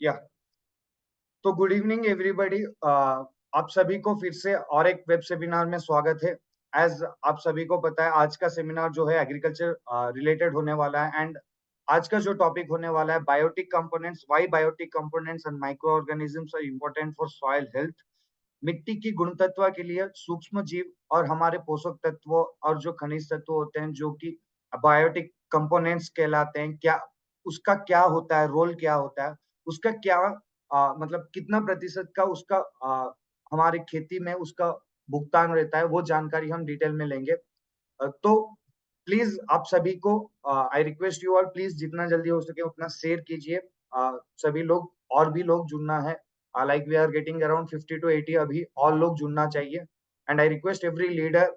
या तो good evening everybody. आप सभी को फिर से और एक वेब सेमिनार में स्वागत है। एज आप सभी को पता है, आज का सेमिनार जो है एग्रीकल्चर रिलेटेड होने वाला है। एंड आज का जो टॉपिक होने वाला है biotic components, why biotic components and microorganisms are important for soil health. मिट्टी की गुणतत्व के लिए सूक्ष्म जीव और हमारे पोषक तत्वों और जो खनिज तत्व होते हैं जो कि बायोटिक कंपोनेंट्स कहलाते हैं, क्या उसका क्या होता है, रोल क्या होता है, उसका क्या मतलब कितना प्रतिशत का उसका हमारे खेती में उसका भुगतान रहता है, वो जानकारी हम डिटेल में लेंगे। तो प्लीज आप सभी को आई रिक्वेस्ट यू, और प्लीज जितना जल्दी हो सके उतना शेयर कीजिए। सभी लोग और भी लोग जुड़ना है। Like we are getting around 50 to 80, अभी और लोग जुड़ना चाहिए। And I request every leader,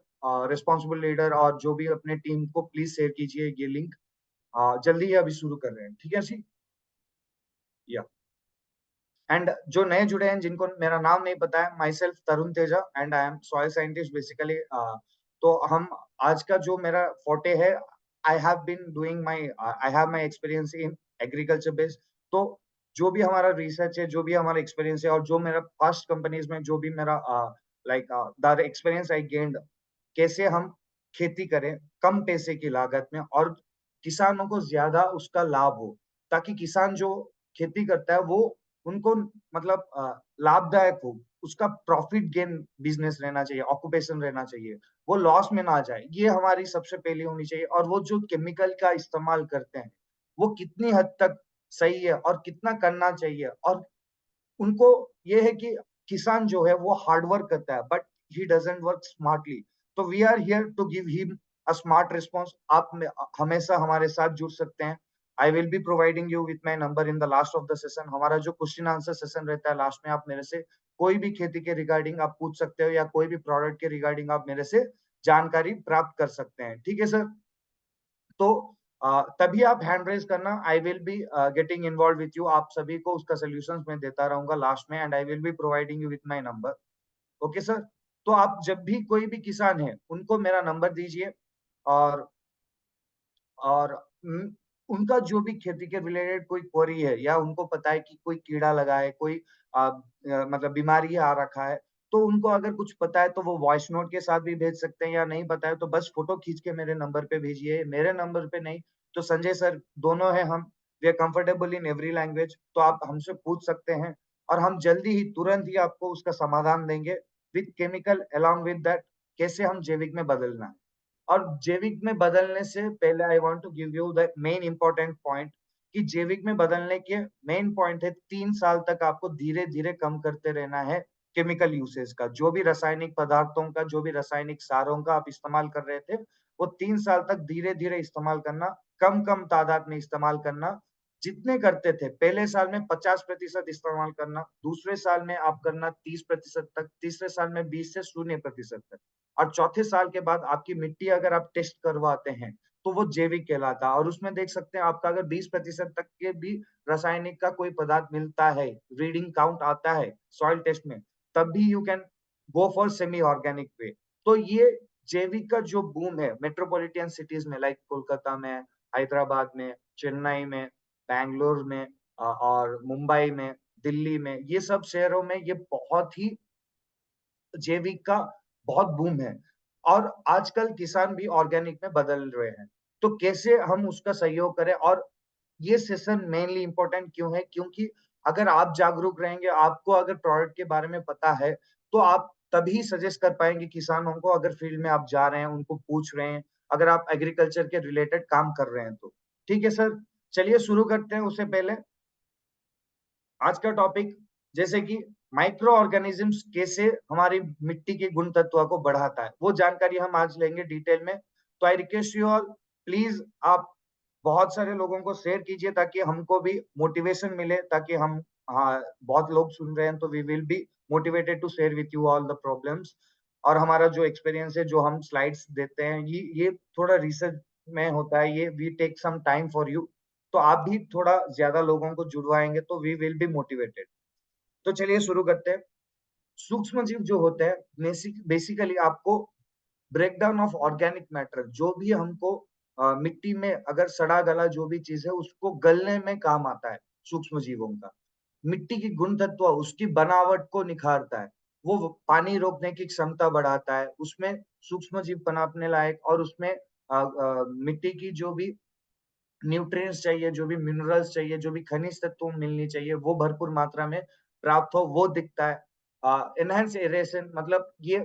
responsible leader और जो भी अपने टीम को प्लीज शेयर कीजिए ये लिंक। जल्दी ही अभी शुरू कर रहे हैं, ठीक है जी? या एंड जो नए जुड़े हैं जिनको मेरा नाम नहीं पता है, myself Tarun Teja and I am soil scientist basically. तो हम आज का जो मेरा फोटे है, I have been doing my I have my experience in agriculture based. तो जो भी हमारा रिसर्च है, जो भी हमारा एक्सपीरियंस है और जो मेरा फर्स्ट कंपनीज में जो भी मेरा like the experience I gained, कैसे हम खेती करें कम पैसे की लागत में और किसानों को ज्यादा उसका लाभ हो, ताकि किसान जो खेती करता है वो उनको मतलब लाभदायक हो, उसका प्रॉफिट गेन बिजनेस रहना चाहिए, ऑक्यूपेशन रहना चाहिए, वो लॉस में ना जाए। ये हमारी सबसे पहली होनी चाहिए। और वो जो केमिकल का इस्तेमाल करते हैं वो कितनी हद तक सही है और कितना करना चाहिए। और उनको ये है कि किसान जो है वो हार्ड वर्क करता है but he doesn't work smartly. तो we are here to give him a smart response. आप हमेशा हमारे साथ जुड़ सकते हैं। I will be providing you with my number in the last of the session. हमारा जो क्वेश्चन आंसर सेशन रहता है लास्ट में, आप मेरे से कोई भी खेती के रिगार्डिंग आप पूछ सकते हो या कोई भी प्रोडक्ट के रिगार्डिंग आप मेरे से जानकारी प्राप्त कर सकते हैं, ठीक है सर? तो तभी आप हैंड रेज करना। आई will be getting involve with you. आप सभी को उसका सोल्यूशन मैं देता रहूंगा लास्ट में। And I will be providing you with my number. Okay sir? तो आप जब भी कोई भी किसान है उनको मेरा नंबर दीजिए। और और उनका जो भी खेती के रिलेटेड कोई क्वेरी है या उनको पता है कि कोई कीड़ा लगा है, कोई मतलब बीमारी आ रखा है, तो उनको अगर कुछ पता है तो वो वॉइस नोट के साथ भी भेज सकते हैं, या नहीं पता है तो बस फोटो खींच के मेरे नंबर पे भेजिए। मेरे नंबर पे नहीं तो संजय सर दोनों है हम, we are comfortable in every language, तो आप हमसे पूछ सकते हैं और हम जल्दी ही तुरंत ही आपको उसका समाधान देंगे with chemical along with that, कैसे हम जैविक में बदलना है। और जैविक में बदलने से पहले I want to give you the main important point कि जैविक में बदलने के मेन पॉइंट है 3 साल तक आपको धीरे धीरे कम करते रहना है केमिकल यूसेज का। जो भी रासायनिक पदार्थों का, जो भी रासायनिक सारों का आप इस्तेमाल कर रहे थे, वो 3 साल तक धीरे धीरे इस्तेमाल करना, कम कम तादाद में इस्तेमाल करना। जितने करते थे पहले साल में 50% इस्तेमाल करना, दूसरे साल में आप करना 30% तक, तीसरे साल में 20 से 0% तक, और चौथे साल के बाद आपकी मिट्टी अगर आप टेस्ट करवाते हैं तो वो जैविक कहलाता है। और उसमें देख सकते हैं आपका अगर 20% तक के भी रासायनिक का कोई पदार्थ मिलता है, रीडिंग काउंट आता है सॉइल टेस्ट में, तब भी you can go for semi organic way. तो ये जैविक का जो बूम है मेट्रोपॉलिटन सिटीज में, लाइक कोलकाता में, हैदराबाद में, चेन्नई में, बैंगलोर में, और मुंबई में, दिल्ली में, ये सब शहरों में ये बहुत ही जैविक का बहुत बूम है। और आजकल किसान भी ऑर्गेनिक में बदल रहे हैं। तो कैसे हम उसका सहयोग करें? और ये सेशन मेनली इंपॉर्टेंट क्यों है? क्योंकि अगर आप जागरूक रहेंगे, आपको अगर प्रोडक्ट के बारे में पता है, तो आप तभी सजेस्ट कर पाएंगे किसानों को। अगर फील्ड में आप जा रहे हैं, उनको पूछ रहे हैं, अगर आप एग्रीकल्चर के रिलेटेड काम कर रहे हैं तो। ठीक है सर, चलिए शुरू करते हैं। उससे पहले आज का टॉपिक, जैसे कि माइक्रो ऑर्गेनिजम्स कैसे हमारी मिट्टी के गुण तत्व को बढ़ाता है, वो जानकारी हम आज लेंगे डिटेल में। तो I request you all, please आप बहुत सारे लोगों को शेयर कीजिए ताकि हमको भी मोटिवेशन मिले, ताकि हम, हाँ बहुत लोग सुन रहे हैं तो we will be motivated to share with you all the problems. और हमारा जो एक्सपीरियंस है, जो हम स्लाइड्स देते हैं, ये थोड़ा रिसर्च में होता है, ये we take some time for you. तो आप भी थोड़ा ज्यादा लोगों को जुड़वाएंगे तो वी विल बी मोटिवेटेड। तो चलिए शुरू करते हैं। सूक्ष्म जीव जो होते हैं बेसिकली आपको ब्रेकडाउन ऑफ ऑर्गेनिक मैटर, जो भी हमको मिट्टी में अगर सड़ा गला जो भी चीज है उसको गलने में काम आता है सूक्ष्म जीवों का। मिट्टी की गुण तत्व, उसकी बनावट को निखारता है। वो पानी रोकने की क्षमता बढ़ाता है, उसमें सूक्ष्म जीव पनपने लायक, और उसमें मिट्टी की जो भी न्यूट्रिएंट्स चाहिए, जो भी मिनरल्स चाहिए, जो भी खनिज तत्व मिलनी चाहिए, वो भरपूर मात्रा में प्राप्त हो, वो दिखता है। एनहांस एरेशन मतलब ये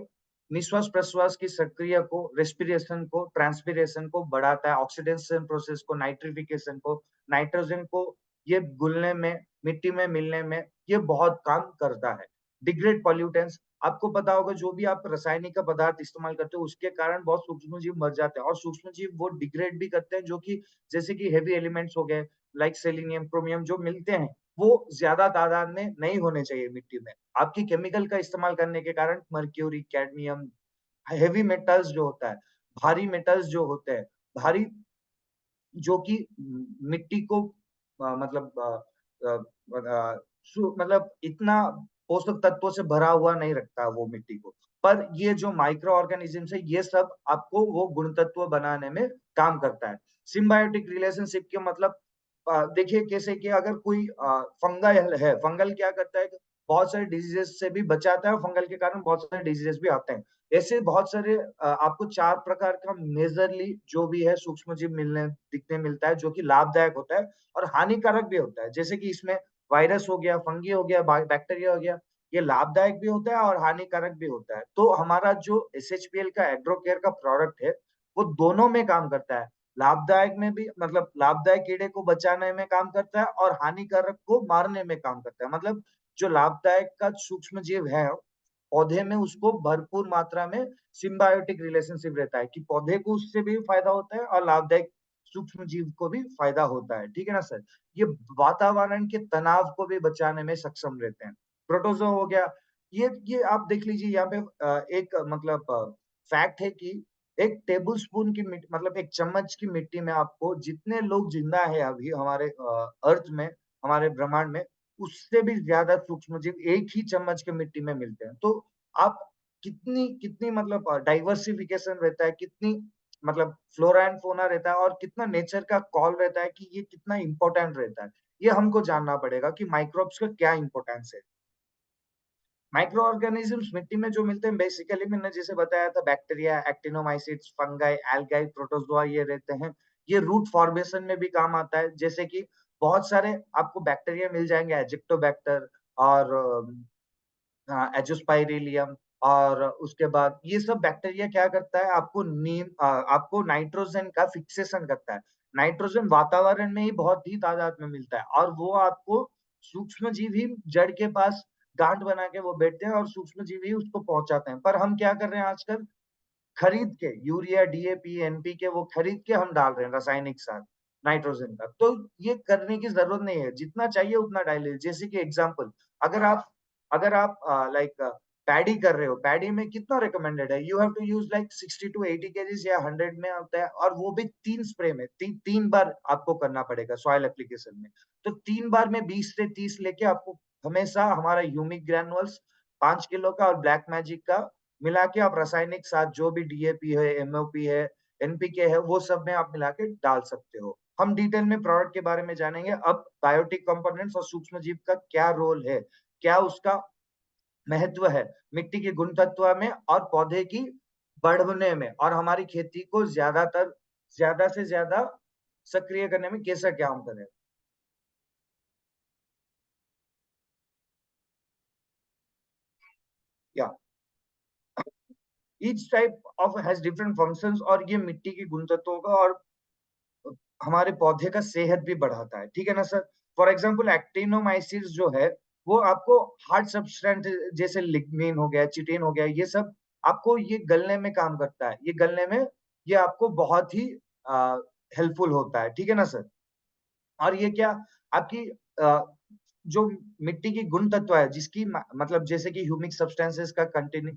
निश्वास प्रश्वास की सक्रिय को, रेस्पिरेशन को, ट्रांसपिरेशन को बढ़ाता है, ऑक्सीडेशन प्रोसेस को, नाइट्रिफिकेशन को, नाइट्रोजन को ये घुलने में, मिट्टी में मिलने में ये बहुत काम करता है। डिग्रेड पॉल्यूटेंट्स, आपको पता होगा जो भी आप रासायनिक का पदार्थ इस्तेमाल करते हो उसके कारण बहुत सूक्ष्म जीव मर जाते हैं, और सूक्ष्म जीव वो डिग्रेड भी करते हैं, जो कि जैसे कि हेवी एलिमेंट्स हो गए, लाइक सेलेनियम, क्रोमियम जो मिलते हैं, वो ज्यादा तादाद में नहीं होने चाहिए मिट्टी में। आपकी केमिकल का इस्तेमाल करने के कारण मर्क्यूरी, कैडमियम, हेवी मेटल्स जो होता है, भारी मेटल्स जो होते हैं, भारी, जो कि मिट्टी को मतलब मतलब इतना पोषक तत्वों से भरा हुआ नहीं रखता वो मिट्टी को। पर ये जो माइक्रो ऑर्गेनिज्म है, ये सब आपको वो गुण तत्व बनाने में काम करता है। सिम्बायोटिक रिलेशनशिप के मतलब देखिए कैसे कि अगर कोई फंगल है, फंगल क्या करता है, बहुत सारे डिजीजेस से भी बचाता है, और फंगल के कारण बहुत सारे डिजीजेस भी आते हैं। ऐसे बहुत सारे आपको 4 प्रकार का मेजरली जो भी है सूक्ष्म जीव मिलने दिखने मिलता है, जो कि लाभदायक होता है और हानिकारक भी होता है। जैसे कि इसमें वायरस हो गया, फंगी हो गया, बैक्टीरिया हो गया, ये लाभदायक भी होता है और हानिकारक भी होता है। तो हमारा जो एसएचपीएल का एग्रोकेयर का प्रोडक्ट है, वो दोनों में काम करता है। लाभदायक में भी मतलब लाभदायक कीड़े को बचाने में काम करता है, और हानिकारक को मारने में काम करता है। मतलब जो लाभदायक का सूक्ष्म जीव है पौधे में, उसको भरपूर मात्रा में सिम्बायोटिक रिलेशनशिप रहता है कि पौधे को उससे भी फायदा होता है और लाभदायक सूक्ष्म जीव को भी फायदा होता है। ठीक है ना सर? ये वातावरण के तनाव को भी बचाने में सक्षम रहते हैं। प्रोटोजो हो गया, ये आप देख लीजिए यहाँ पे एक मतलब फैक्ट है कि एक टेबल स्पून की मतलब एक चम्मच की मिट्टी में आपको जितने लोग जिंदा है अभी हमारे अर्थ में, हमारे ब्रह्मांड में, उससे भी ज्यादा सूक्ष्म जीव एक ही चम्मच के मिट्टी में मिलते हैं। तो आप कितनी कितनी मतलब डाइवर्सिफिकेशन रहता है, कितनी मतलब फ्लोरा एंड फोना रहता है, और कितना नेचर का कॉल रहता है कि ये कितना इंपॉर्टेंट रहता है। ये हमको जानना पड़ेगा कि माइक्रोब्स का क्या इंपॉर्टेंस है। माइक्रो ऑर्गेनिजम्स मिट्टी में जो मिलते हैं बेसिकली मैंने जैसे बताया था, बैक्टीरिया, एक्टिनोमाइसिट्स, फंगाई, एल्गाई, प्रोटोजोआ ये रहते हैं। ये रूट फॉर्मेशन में भी काम आता है, जैसे कि बहुत सारे आपको बैक्टीरिया मिल जाएंगे, एजिप्टोबैक्टर और एजोस्पाइरिलियम, और उसके बाद ये सब बैक्टीरिया क्या करता है, आपको नाइट्रोजन का फिक्सेशन करता है। नाइट्रोजन वातावरण में ही बहुत ही तादाद में मिलता है, और वो आपको सूक्ष्म जीव ही जड़ के पास गांठ बना के वो बैठते हैं और सूक्ष्म जीव ही उसको पहुंचाते हैं। पर हम क्या कर रहे हैं आजकल, खरीद के यूरिया, डीएपी, एनपीके वो खरीद के हम डाल रहे हैं रासायनिक खाद नाइट्रोजन का। तो ये करने की जरूरत नहीं है, जितना चाहिए उतना डालिए। जैसे कि एग्जांपल, अगर आप लाइक पैडी कर रहे हो, पैडी में कितना रिकमेंडेड है, you have to use like 60 to 80 kgs या 100 में आता है, और वो भी 3 स्प्रे में, 3 बार आपको करना पड़ेगा सॉइल एप्लीकेशन में। तो 3 बार में 20 से 30 लेके आपको हमेशा हमारा ह्यूमिक ग्रैनुअल्स 5 किलो का और ब्लैक मैजिक का मिला के आप रासायनिक साथ जो भी डीएपी है, एमओपी है, एनपीके है, वो सब में आप मिला के डाल सकते हो। हम डिटेल में प्रोडक्ट के बारे में जानेंगे। अब बायोटिक कंपोनेंट्स और सूक्ष्म जीव का क्या रोल है, क्या उसका महत्व है मिट्टी के गुण तत्व में और पौधे की बढ़ने में, और हमारी खेती को ज्यादा से ज्यादा सक्रिय करने में कैसा क्या अंतर है। या each type of has different functions, और ये मिट्टी की गुण तत्वों का और हमारे पौधे का सेहत भी बढ़ाता है। ठीक है ना सर? फॉर एग्जाम्पल एक्टिनोमाइसिस जो है, वो आपको हार्ड सब्सटेंस जैसे लिग्निन हो गया, चिटिन हो गया, ये सब आपको ये गलने में काम करता है। ये गलने में ये आपको बहुत ही हेल्पफुल होता है। ठीक है ना सर? और ये क्या आपकी जो मिट्टी की गुण तत्व है, जिसकी मतलब जैसे कि ह्यूमिक सब्सटेंसेस का कंटेन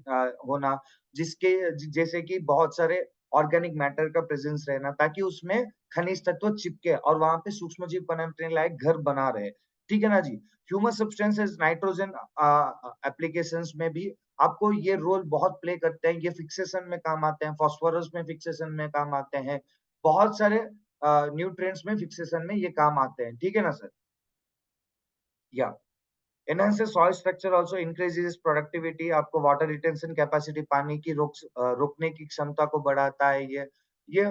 होना, जिसके जैसे कि बहुत सारे ऑर्गेनिक मैटर का प्रेजेंस रहना, ताकि उसमें खनिज तत्व चिपके और वहां पे सूक्ष्म जीव पनपने लायक घर बना रहे। ठीक है ना जी? ह्यूमस सब्सटेंसेस नाइट्रोजन एप्लीकेशंस में भी आपको ये रोल बहुत प्ले करते हैं। ये फिक्सेशन में काम आते हैं, फास्फोरस में फिक्सेशन में काम आते हैं, बहुत सारे न्यूट्रिएंट्स में फिक्सेशन में ये काम आते हैं। ठीक है ना सर? या enhance soil structure also increases productivity, आपको वाटर रिटेंशन कैपेसिटी, पानी की रोकने की क्षमता को बढ़ाता है ये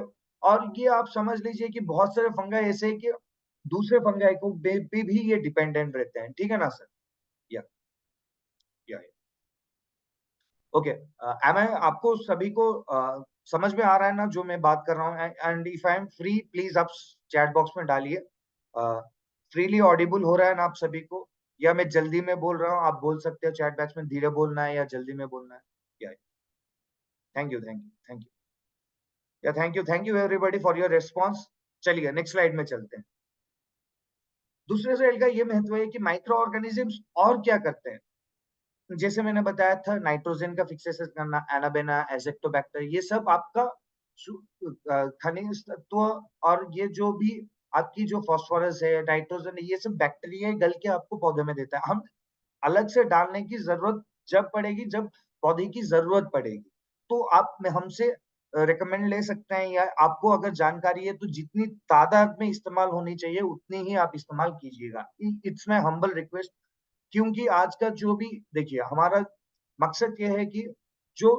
और ये आप समझ लीजिए कि बहुत सारे फंगाई ऐसे हैं कि दूसरे फंगाई को पे भी ये डिपेंडेंट रहते हैं, ठीक है ना सर? या या ओके, एम आई आपको सभी को समझ में आ रहा है ना जो मैं बात कर रहा हूँ? And if I am free please आप चैट बॉक्स में डालिए। फ्रीली ऑडिबल हो रहा है ना आप सभी को, या मैं जल्दी में बोल रहा हूँ? आप बोल सकते हो चैट बॉक्स में धीरे बोलना है या जल्दी में बोलना है। Yeah thank you, thank you, thank you. Yeah thank you everybody for your response. चलिए नेक्स्ट स्लाइड में चलते हैं। दूसरे साइड का ये महत्व है कि माइक्रो ऑर्गेनिजम्स और क्या करते हैं। जैसे मैंने बताया था, नाइट्रोजन का फिक्सेशन करना, एनाबेना, एजेक्टोबैक्टर, ये सब आपका खनिज तत्व, और ये जो भी आपकी जो फास्फोरस है, नाइट्रोजन है, ये सब बैक्टीरिया गल के आपको पौधे में देता है। हम अलग से डालने की जरूरत जब पड़ेगी, जब पौधे की जरूरत पड़ेगी, तो आप हमसे रिकमेंड ले सकते हैं, या आपको अगर जानकारी है तो जितनी तादाद में इस्तेमाल होनी चाहिए उतनी ही आप इस्तेमाल कीजिएगा। It's my humble request. क्योंकि आज का जो भी देखिए, हमारा मकसद ये है कि जो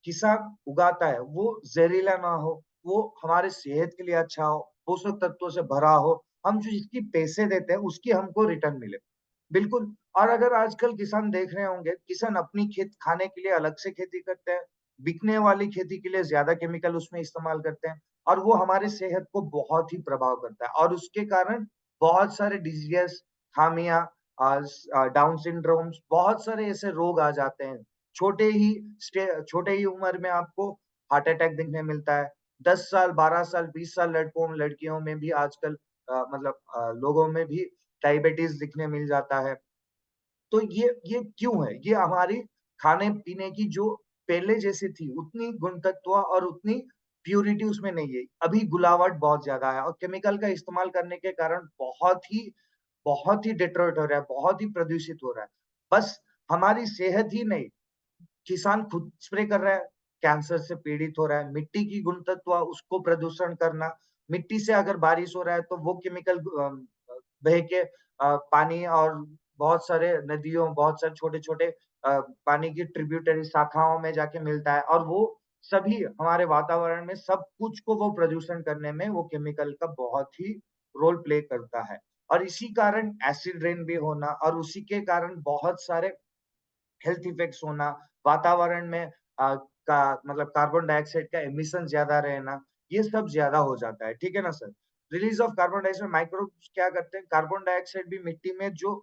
किसान उगाता है वो जहरीला ना हो, वो हमारे सेहत के लिए अच्छा हो, पोषक तत्वों से भरा हो, हम जो इसकी पैसे देते हैं उसकी हमको रिटर्न मिले। बिल्कुल। और अगर आजकल किसान देख रहे होंगे, किसान अपनी खेत खाने के लिए अलग से खेती करते हैं, बिकने वाली खेती के लिए ज्यादा केमिकल उसमें इस्तेमाल करते हैं, और वो हमारी सेहत को बहुत ही प्रभाव करता है, और उसके कारण बहुत सारे डिजीज, खामियां, डाउन सिंड्रोम्स, बहुत सारे ऐसे रोग आ जाते हैं। छोटे ही उम्र में आपको हार्ट अटैक देखने मिलता है। 10 साल, 12 साल, 20 साल लड़कों लड़कियों में भी आजकल मतलब लोगों में भी डायबिटीज दिखने मिल जाता है। तो ये क्यों है? ये हमारी खाने पीने की जो पहले जैसी थी उतनी गुणतत्व और उतनी प्यूरिटी उसमें नहीं है। अभी गुलावट बहुत ज्यादा है, और केमिकल का इस्तेमाल करने के कारण बहुत ही डिट्रॉइट हो रहा है, बहुत ही प्रदूषित हो रहा है। बस हमारी सेहत ही नहीं, किसान खुद स्प्रे कर रहा है, कैंसर से पीड़ित हो रहा है। मिट्टी की गुणतत्व उसको प्रदूषण करना, मिट्टी से अगर बारिश हो रहा है तो वो केमिकल बह के पानी और बहुत सारे नदियों, बहुत सारे छोटे-छोटे पानी की ट्रिब्यूटरी शाखाओं में जाके मिलता है, और वो सभी हमारे वातावरण में सब कुछ को वो प्रदूषण करने में वो केमिकल का बहुत ही रोल प्ले करता है। और इसी कारण एसिड रेन भी होना, और उसी के कारण बहुत सारे हेल्थ इफेक्ट्स होना, वातावरण में का मतलब कार्बन डाइऑक्साइड का एमिशन ज्यादा रहना, ये सब ज्यादा हो जाता है, ठीक है ना sir? Release of carbon dioxide, microbes क्या करते हैं, कार्बन डाइऑक्साइड भी मिट्टी में जो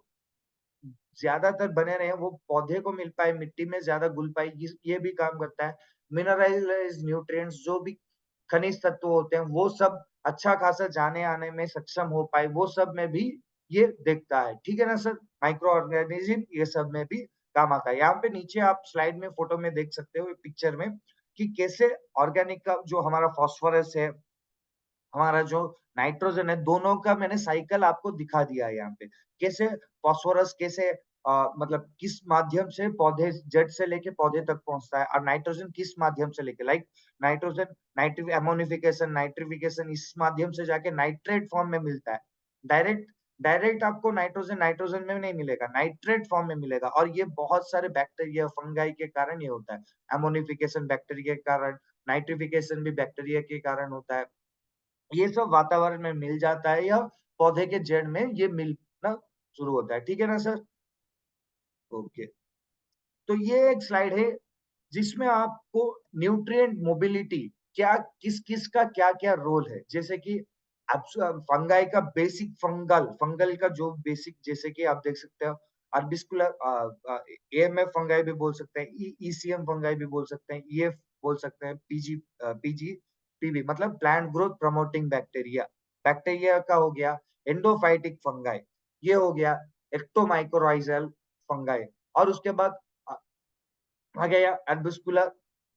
ज्यादातर बने रहे वो पौधे को मिल पाए, मिट्टी में ज्यादा घुल पाए, ये भी काम करता है। मिनरलाइज्ड न्यूट्रिएंट्स, जो भी खनिज तत्व होते हैं, वो सब अच्छा खासा जाने आने में सक्षम हो पाए, वो सब में भी ये देखता है, ठीक है ना सर? माइक्रो ऑर्गेनिज्म ये सब में भी काम आता है। यहाँ पे नीचे आप स्लाइड में फोटो में देख सकते हो पिक्चर में, कि कैसे ऑर्गेनिक का जो हमारा फास्फोरस है, हमारा जो नाइट्रोजन है, दोनों का मैंने साइकिल आपको दिखा दिया है यहाँ पे। कैसे फास्फोरस कैसे मतलब किस माध्यम से पौधे जड़ से लेके पौधे तक पहुंचता है, और नाइट्रोजन किस माध्यम से लेके, like nitrogen nitric ammonification, nitrification, इस माध्यम से जाके नाइट्रेट फॉर्म में मिलता है। डायरेक्ट डायरेक्ट आपको नाइट्रोजन नाइट्रोजन में नहीं मिलेगा, नाइट्रेट फॉर्म में मिलेगा, और ये बहुत सारे बैक्टीरिया, फंगाई के कारण ये होता है। एमोनिफिकेशन बैक्टीरिया के कारण, नाइट्रिफिकेशन भी बैक्टीरिया के कारण होता है। ये सब वातावरण में मिल जाता है, या पौधे के जड़ में ये मिलना शुरू होता है, ठीक है ना सर? ओके। तो ये एक स्लाइड है जिसमें आपको न्यूट्रिएंट मोबिलिटी, क्या किस किस का क्या क्या रोल है, जैसे कि फंगाई का बेसिक, फंगल का जो बेसिक, जैसे कि आप देख सकते हो अर्बिस्कुलर, एएमएफ फंगाई भी बोल सकते हैं, ईसीएम फंगाई भी बोल सकते हैं, ईएफ बोल सकते हैं, पीजी मतलब plant growth promoting bacteria, bacteria का हो गया। एंडोफाइटिक फंगाई, ये हो गया। एक्टोमाइकोराइजल फंगाई, और उसके बाद आ गया एल्बुस्कुलर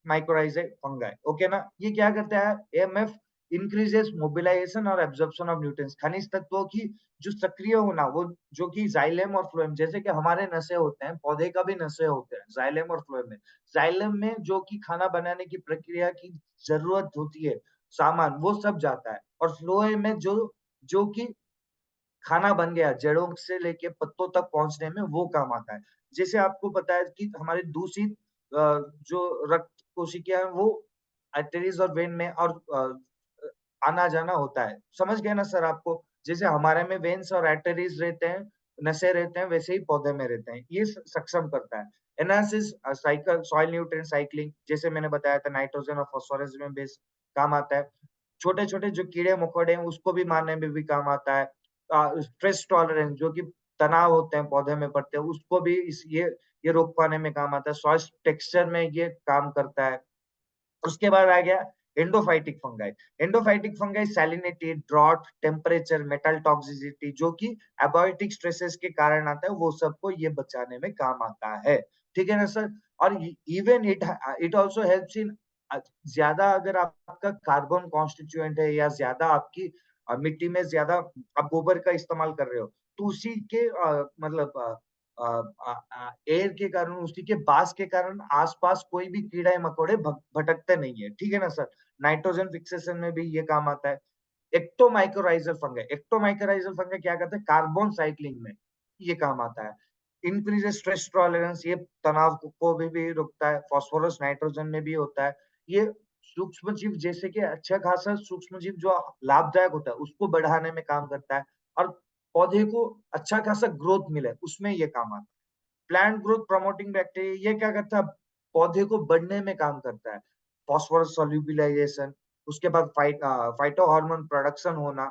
माइकोराइजे फंगाई, ओके ना? ये क्या करता है, एएमएफ इंक्रीजेस मोबिलाइजेशन और एब्जॉर्प्शन ऑफ न्यूट्रिएंट्स, खनिज तत्वों की जो सक्रिय होना, वो जो कि जाइलम और फ्लोएम, जैसे कि हमारे नसें होते हैं, पौधे का भी नसें होते हैं जाइलम और फ्लोएम में। जाइलम में जो कि खाना बनाने की प्रक्रिया की जरूरत होती है, सामान वो सब जाता है, और फ्लोएम में जो जो कि खाना बन गया, जड़ों से लेके पत्तों तक पहुंचने में वो काम आता है। जैसे आपको पता है कि हमारे दूषित जो रक्त कोशिकाएं वो आर्टरीज और वेन में और आना जाना होता है। समझ गए ना सर आपको? जैसे हमारे में वेन्स और आर्टरीज रहते हैं, नसें रहते हैं, वैसे ही पौधे में रहते हैं। ये सक्षम करता है। Analysis cycle, soil nutrient cycling, जैसे मैंने बताया था नाइट्रोजन और फास्फोरस में बेस काम आता है। छोटे-छोटे जो कीड़े-मकोड़े हैं उसको भी मारने में भी काम आता है। स्ट्रेस टॉलरेंस जो कि तनाव होते हैं पौधे में पड़ते हैं उसको भी ये रोक पाने में काम आता है। सॉइल टेक्सचर में ये काम करता है। उसके बाद आ गया endophytic fungi. Endophytic fungi salinity, drought, temperature, metal toxicity जो कि एबायोटिक स्ट्रेसेस के कारण आता है, वो सबको ये बचाने में काम आता है। ठीक है ना सर? और even it also helps in ज्यादा अगर आपका कार्बन कॉन्स्टिट्यूएंट है या ज्यादा आपकी मिट्टी में ज्यादा आप गोबर का इस्तेमाल कर रहे हो, तो उसी के मतलब एयर के कारण, उसी के बास के कारण आसपास कोई भी कीड़े मकोड़े भटकते नहीं है। ठीक है ना सर? नाइट्रोजन फिक्सेशन में भी ये काम आता है। एक्टोमाइकोराइजल फंगाई, एक्टोमाइकोराइजल फंगाई क्या करते हैं? कार्बन साइक्लिंग में ये काम आता है। इंक्रीज स्ट्रेस टॉलरेंस, ये तनाव को भी रोकता है। फास्फोरस नाइट्रोजन में भी होता है। ये सूक्ष्म जीव जैसे कि अच्छा खासा सूक्ष्म जीव जो लाभदायक होता है उसको बढ़ाने में काम करता है और पौधे को अच्छा खासा ग्रोथ मिले उसमें ये काम आता है। प्लांट ग्रोथ प्रमोटिंग बैक्टीरिया ये क्या करता है? पौधे को बढ़ने में काम करता है। फॉस्फोरस सोल्यूबिलाइजेशन, उसके बाद फाइटो हार्मोन प्रोडक्शन होना,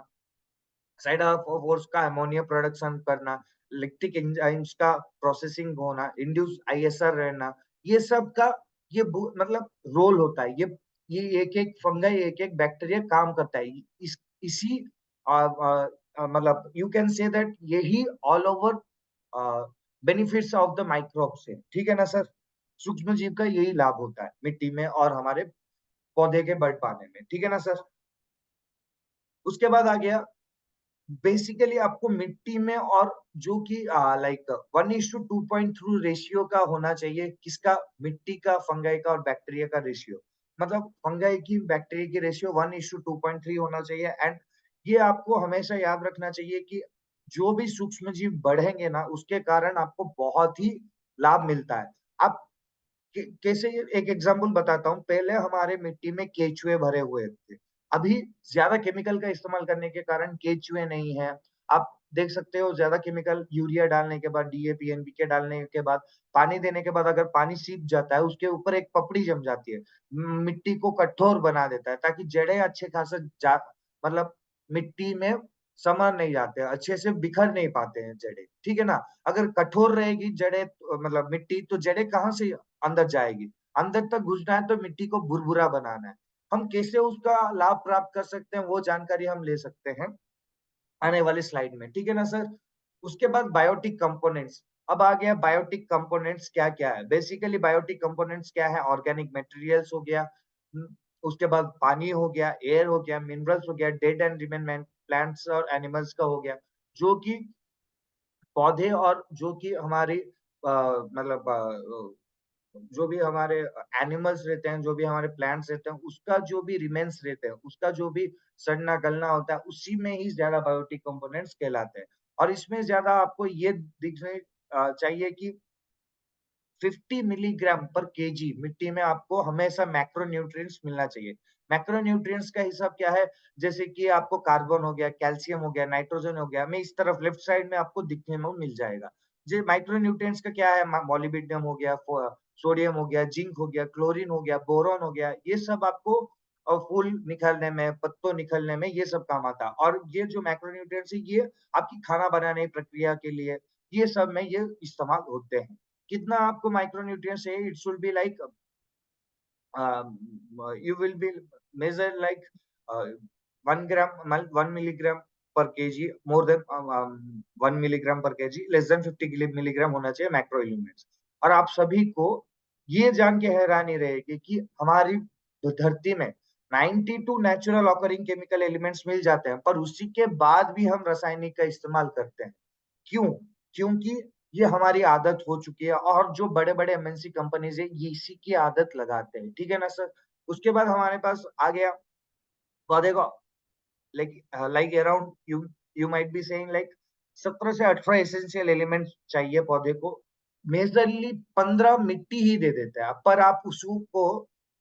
साइड ऑफ फोर्स का अमोनिया प्रोडक्शन करना, लैक्टिक एंजाइम्स का प्रोसेसिंग होना, इंड्यूस आईएसआर रहना, ये सब का ये मतलब रोल होता है। ये एक-एक फंगाई, एक-एक बैक्टीरिया काम करता है। इसी मतलब यू कैन से दैट यही all over benefits of the microbes है। ठीक है ना सर? सूक्ष्म जीव का यही लाभ होता है मिट्टी में और हमारे पौधे के बढ़ पाने में। ठीक है ना सर? उसके बाद आ गया बेसिकली आपको मिट्टी में और जो कि लाइक 1:2.3 रेशियो का होना चाहिए। किसका? मिट्टी का, फंगाई का और बैक्टीरिया का रेशियो। मतलब फंगाई की, बैक्टीरिया की रेशियो 1:2.3 होना चाहिए। एंड ये आपको हमेशा याद रखना चाहिए कि जो भी सूक्ष्म जीव बढ़ेंगे ना उसके कारण आपको बहुत ही लाभ मिलता है। आप कैसे? एक एग्जांपल बताता हूँ। पहले हमारे मिट्टी में केचुए भरे हुए थे। अभी ज्यादा केमिकल का इस्तेमाल करने के कारण केचुए नहीं है। आप देख सकते हो ज्यादा केमिकल यूरिया डालने के बाद, डीएपी, एनपीके डालने के बाद, पानी देने के बाद अगर पानी सीप जाता है उसके ऊपर एक पपड़ी जम जाती है। मिट्टी को कठोर बना देता है ताकि जड़ें अच्छे खासे मतलब मिट्टी में समर नहीं जाते, अच्छे से बिखर नहीं पाते हैं जड़ें। ठीक है ना? अगर कठोर रहेगी जड़ें मतलब मिट्टी, तो जड़ें कहाँ से अंदर जाएगी? अंदर तक घुसना है तो मिट्टी को भुरभुरा बनाना है। हम कैसे उसका लाभ प्राप्त कर सकते हैं वो जानकारी हम ले सकते हैं आने वाली स्लाइड में। ठीक है ना सर? उसके बाद बायोटिक कंपोनेंट्स। अब आ गया बायोटिक कंपोनेंट्स क्या-क्या है? बेसिकली बायोटिक कंपोनेंट्स क्या है? ऑर्गेनिक मटेरियल्स हो गया, उसके बाद पानी हो गया, एयर हो गया, मिनरल्स हो गया, डेड एंड रिमेनिंग प्लांट्स और एनिमल्स का हो गया, जो कि पौधे और जो कि हमारी मतलब जो भी हमारे एनिमल्स रहते हैं, जो भी हमारे प्लांट्स रहते हैं, उसका जो भी रिमेन्स रहते हैं, उसका जो भी सड़ना-गलना होता है, उसी में ही ज़्यादा बायोटिक कंपोनेंट्स कहलाते हैं। और इसमें ज़्यादा आपको ये दिखने चाहिए कि 50 मिलीग्राम पर केजी मिट्टी में आपको हमेशा मैक्रोन्यूट्रिएंट्स मिलना चाहिए। मैक्रोन्यूट्रिएंट्स का हिसाब क्या है? जैसे कि आपको कार्बन हो गया, कैल्शियम हो गया, नाइट्रोजन हो गया, मैं इस तरफ लेफ्ट साइड में आपको दिखने में मिल जाएगा। जी, माइक्रोन्यूट्रिएंट्स का क्या है? मॉलिब्डेनम हो गया, सोडियम हो गया, जिंक हो गया, क्लोरीन हो गया, बोरॉन हो गया, ये सब आपको फूल निकलने में, पत्तों निकलने में ये सब काम आता है। और ये जो मैक्रोन्यूट्रिएंट्स है, ये आपकी खाना बनाने की प्रक्रिया के लिए, ये सब में ये इस्तेमाल होते हैं। कितना आपको माइक्रोन्यूट्रिएंट्स चाहिए? It should be like you will be measured like uh, 1 gram 1 milligram per kg, more than 1 milligram per kg, less than 50 milligram होना चाहिए मैक्रो एलिमेंट्स। और आप सभी को ये जान के हैरानी रहेगी कि हमारी धरती में 92 नेचुरल ऑकरिंग केमिकल एलिमेंट्स मिल जाते हैं, पर उसी के बाद भी हम रासायनिक का इस्तेमाल करते हैं। क्यों? क्योंकि ये हमारी आदत हो चुकी है और जो बड़े-बड़े एमएनसी कंपनीज़ है, ये इसी की आदत लगाते हैं। ठीक है ना सर? उसके बाद हमारे पास आ गया पौधे का, like around you might be saying like 17 से 18 एसेंशियल एलिमेंट चाहिए पौधे को। मेजरली 15 मिट्टी ही दे देता है, पर आप उसको